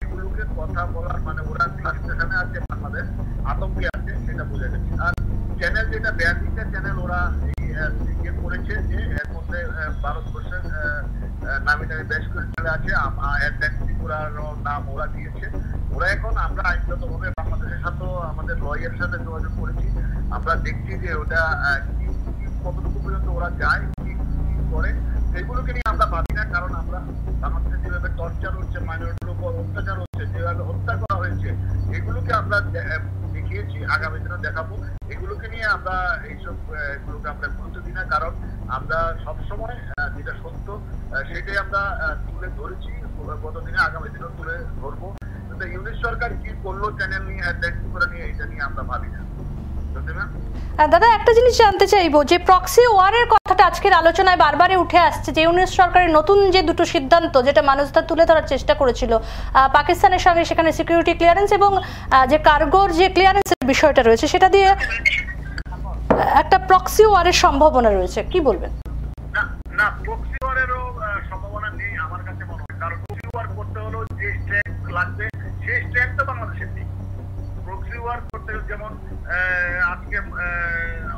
এগুলোকে কথা বলার মানে ওরা ফ্রাস্ট্রেশনে আছে, বাংলাদেশ আতঙ্কে আছে, সেটা বোঝা যাচ্ছে। আর চ্যানেল যেটা 42টা চ্যানেল ওরা ইয়ে করেছে যে এর মধ্যে ভারতবর্ষের নামি বেশ করে চ্যানেল আছে, ত্রিপুরার নাম ওরা দিয়েছে। ওরা এখন আমরা আইনগতভাবে বাংলাদেশের সাথে আমাদের লয়ের সাথে যোগাযোগ করেছি। আমরা দেখছি যে ওটা কতটুকু পর্যন্ত ওরা যায়, কি করে, সেগুলোকে নিয়ে আমরা ভাবি না। কারণ আমরা বাংলাদেশে যেভাবে টর্চার হচ্ছে, মাইনরিটির উপর অত্যাচার হচ্ছে, যেভাবে হত্যা করা হয়েছে, এগুলোকে আমরা দেখিয়েছি, আগামী দিনে দেখাবো। এগুলোকে নিয়ে আমরা এগুলোকে আমরা গুরুত্ব দিই না, কারণ আমরা সবসময় যেটা সত্য সেটাই আমরা তুলে ধরেছি গত দিনে, আগামী দিনেও তুলে ধরবো। কিন্তু ইউনিট সরকার কি করলো চ্যানেল নিয়ে, করে নিয়ে, এটা নিয়ে আমরা ভাবি না। দাদা, একটা জিনিস জানতে চাইবো যে প্রক্সি ওয়ারের কথাটা আজকের আলোচনায় বারবারই উঠে আসছে, যে ইউনিট সরকারের নতুন যে দুটো সিদ্ধান্ত, যেটা মানুষরা তুলে ধরার চেষ্টা করেছিল, পাকিস্তানের সঙ্গে সেখানে সিকিউরিটি ক্লিয়ারেন্স এবং যে কার্গোর যে ক্লিয়ারেন্সের বিষয়টা রয়েছে, সেটা দিয়ে একটা প্রক্সি ওয়ারের সম্ভাবনা রয়েছে, কি বলবেন? না, প্রক্সি ওয়ারেরও সম্ভাবনা নেই আমার কাছে মনে হয়। কারণ প্রক্সি ওয়ার করতে হলেও যে স্ট্রেংথ লাগবে, সেই স্ট্রেংথ তো বাংলাদেশের নেই। প্রক্সি ওয়ার করতে যেমন আজকে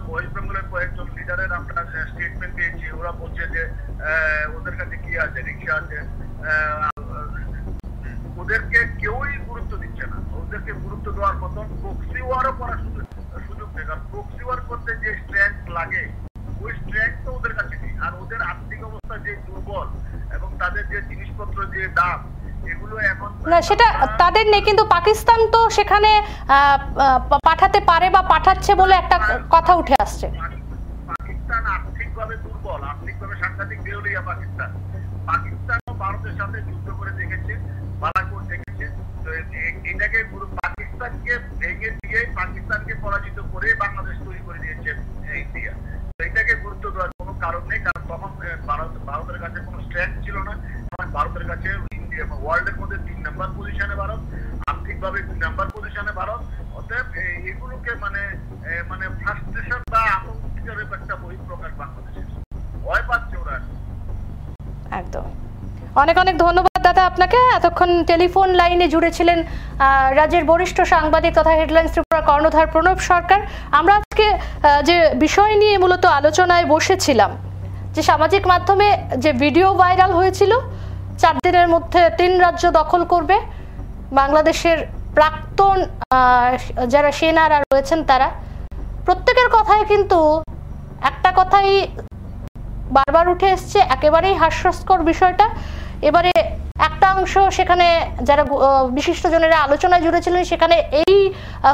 ওয়েস্ট বেঙ্গলের কয়েকজন লিডারের আমরা স্টেটমেন্ট পেয়েছি, ওরা বলছে যে ওদের কাছে কি আছে, রিক্সা আছে, ওদেরকে কেউই গুরুত্ব দিচ্ছে না। ওদেরকে গুরুত্ব দেওয়ার মতন প্রক্সি ওয়ারও করার সুযোগ নেই। কারণ প্রক্সি ওয়ার করতে যে স্ট্রেংথ লাগে, ওই স্ট্রেংথ তো ওদের কাছে নেই। আর ওদের আর্থিক অবস্থা যে দুর্বল এবং তাদের যে জিনিসপত্র যে দাম, এগুলো এখন না, সেটা তাদের নেই, কিন্তু পাকিস্তান তো সেখানে পাঠাতে পারে বা পাঠাচ্ছে বলে একটা কথা উঠে আসছে। পাকিস্তান আর্থিকভাবে দুর্বল, আর্থিকভাবে সাংঘাতিক দেউলিয়া পাকিস্তানও ভারতের সাথে যুদ্ধ করে দেখেছে, বালাকোট দেখেছে। তো এটাকে পাকিস্তানকে ভেঙে দিয়ে, পাকিস্তানকে পরাজিত করে বাংলাদেশ তৈরি করে দিয়েছে ইন্ডিয়া। তো এটাকে গুরুত্ব দেওয়ার কোনো কারণ নেই, কারণ তখন ভারতের কাছে কোনো স্ট্রেংথ ছিল না। ভারতের কাছে ইন্ডিয়া ওয়ার্ল্ডের মধ্যে 3 নাম্বার পজিশনে ভারত, আর্থিকভাবে 2 নাম্বার পজিশনে ভারত। অতএব এগুলোকে মানে ফ্রাস্ট্রেশন বা আতঙ্কের একটা বহিঃপ্রকাশ বাংলাদেশের, ভয় পাচ্ছে ওরা। একদম। অনেক অনেক ধন্যবাদ দাদা আপনাকে। এতক্ষণ টেলিফোন লাইনে জুড়ে ছিলেন রাজ্যের বরিষ্ঠ সাংবাদিক তথা হেডলাইন্স ত্রিপুরা কর্ণধার প্রণব সরকার। আমরা আজকে যে বিষয় নিয়ে মূলত আলোচনায় বসেছিলাম, যে সামাজিক মাধ্যমে যে ভিডিও ভাইরাল হয়েছিল, 4 দিনের মধ্যে 3 রাজ্য দখল করবে, বাংলাদেশের প্রাক্তন যারা সেনারা রয়েছেন তারা, প্রত্যেকের কথায় কিন্তু একটা কথাই বারবার উঠে এসছে, একেবারেই হাস্যস্কর বিষয়টা। এবারে একটা অংশ সেখানে যারা বিশিষ্টজনেরা আলোচনায় জুড়েছিলেন, সেখানে এই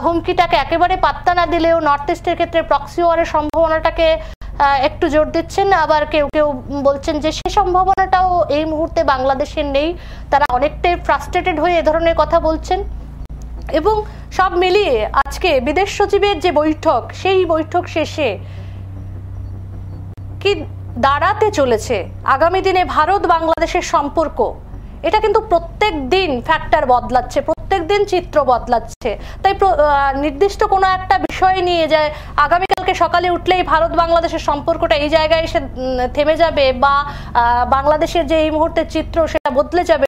হুমকিটাকে একেবারে পাত্তা না দিলেও নর্থ ইস্টের ক্ষেত্রে প্রক্সি ওয়ারের সম্ভাবনাটাকে একটু জোর দিচ্ছেন। আবার কেউ কেউ বলছেন যে সে সম্ভাবনাটাও এই মুহূর্তে বাংলাদেশের নেই, তারা অনেকটাই ফ্রাস্ট্রেটেড হয়ে এ ধরনের কথা বলছেন। এবং সব মিলিয়ে আজকে বিদেশ সচিবের যে বৈঠক, সেই বৈঠক শেষে কি দাঁড়াতে চলেছে আগামী দিনে ভারত বাংলাদেশের সম্পর্ক, এটা কিন্তু প্রত্যেক দিন ফ্যাক্টর বদলাচ্ছে, প্রত্যেক দিন চিত্র বদলাচ্ছে। তাই নির্দিষ্ট কোনো একটা বিষয় নিয়ে যায় আগামীকালকে সকালে উঠলেই ভারত বাংলাদেশের সম্পর্কটা এই জায়গায় এসে থেমে যাবে বা বাংলাদেশের যে এই মুহূর্তের চিত্র সেটা বদলে যাবে,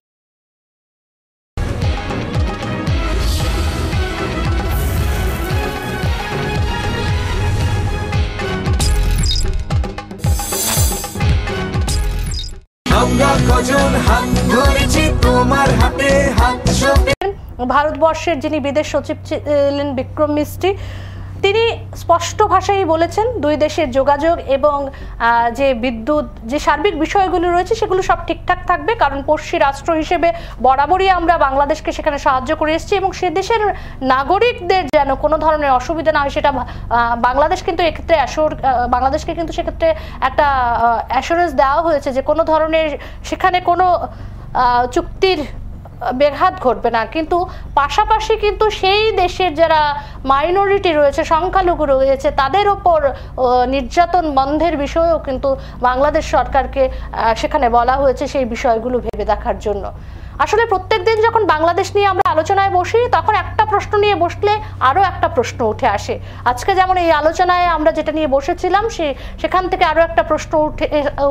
ভারতবর্ষের যিনি বিদেশ সচিব ছিলেন বিক্রম মিস্ত্রি, তিনি স্পষ্ট ভাষায় বলেছেন দুই দেশের যোগাযোগ এবং যে বিদ্যুৎ যে সার্বিক বিষয়গুলো রয়েছে সেগুলো সব ঠিকঠাক থাকবে, কারণ পড়শি রাষ্ট্র হিসেবে বরাবরই আমরা বাংলাদেশকে সেখানে সাহায্য করে এসেছি এবং সে দেশের নাগরিকদের যেন কোনো ধরনের অসুবিধা না হয় সেটা বাংলাদেশ কিন্তু এক্ষেত্রে বাংলাদেশকে কিন্তু সেক্ষেত্রে একটা অ্যাসুরেন্স দেওয়া হয়েছে যে কোনো ধরনের সেখানে কোনো চুক্তির ব্যাঘাত ঘটবে না। কিন্তু পাশাপাশি কিন্তু সেই দেশের যারা মাইনরিটি রয়েছে, সংখ্যালঘু রয়েছে, তাদের ওপর নির্যাতন বন্ধের বিষয়েও কিন্তু বাংলাদেশ সরকারকে সেখানে বলা হয়েছে সেই বিষয়গুলো ভেবে দেখার জন্য। আসলে প্রত্যেক দিন যখন বাংলাদেশ নিয়ে আমরা আলোচনায় বসি তখন একটা প্রশ্ন নিয়ে বসলে আরও একটা প্রশ্ন উঠে আসে। আজকে যেমন এই আলোচনায় আমরা যেটা নিয়ে বসেছিলাম সেখান থেকে আরও একটা প্রশ্ন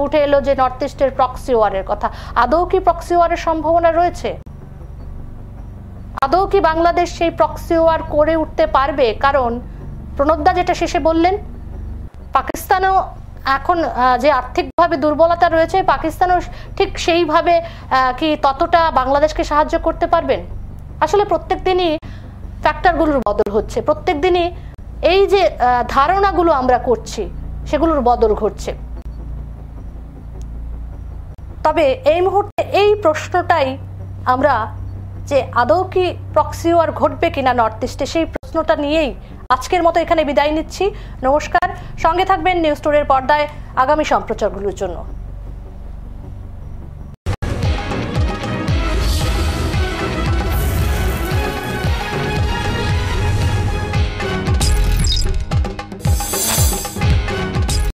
উঠে এলো যে নর্থ ইস্টের প্রক্সি ওয়ারের কথা। আদৌ কি প্রক্সি ওয়ারের সম্ভাবনা রয়েছে? আদৌ কি বাংলাদেশ সেই প্রক্সি ওয়ার করে উঠতে পারবে? কারণ প্রণবদা যেটা শেষে বললেন, পাকিস্তানও এখন যে আর্থিকভাবে দুর্বলতা রয়েছে, পাকিস্তানও ঠিক সেইভাবে কি ততটা বাংলাদেশকে সাহায্য করতে পারবেন? আসলে প্রত্যেক দিনই ফ্যাক্টরগুলোর বদল হচ্ছে, প্রত্যেক দিনই এই যে ধারণাগুলো আমরা করছি সেগুলোর বদল ঘটছে। তবে এই মুহূর্তে এই প্রশ্নটাই আমরা যে আদৌ কি প্রক্সি ওয়ার ঘটবে কিনা নর্থ ইস্টে, সেই প্রশ্নটা নিয়েই আজকের মতো এখানে বিদায় নিচ্ছি। নমস্কার, সঙ্গে থাকবেন নিউজ টুডের পর্দায় আগামী সম্প্রচারগুলোর জন্য।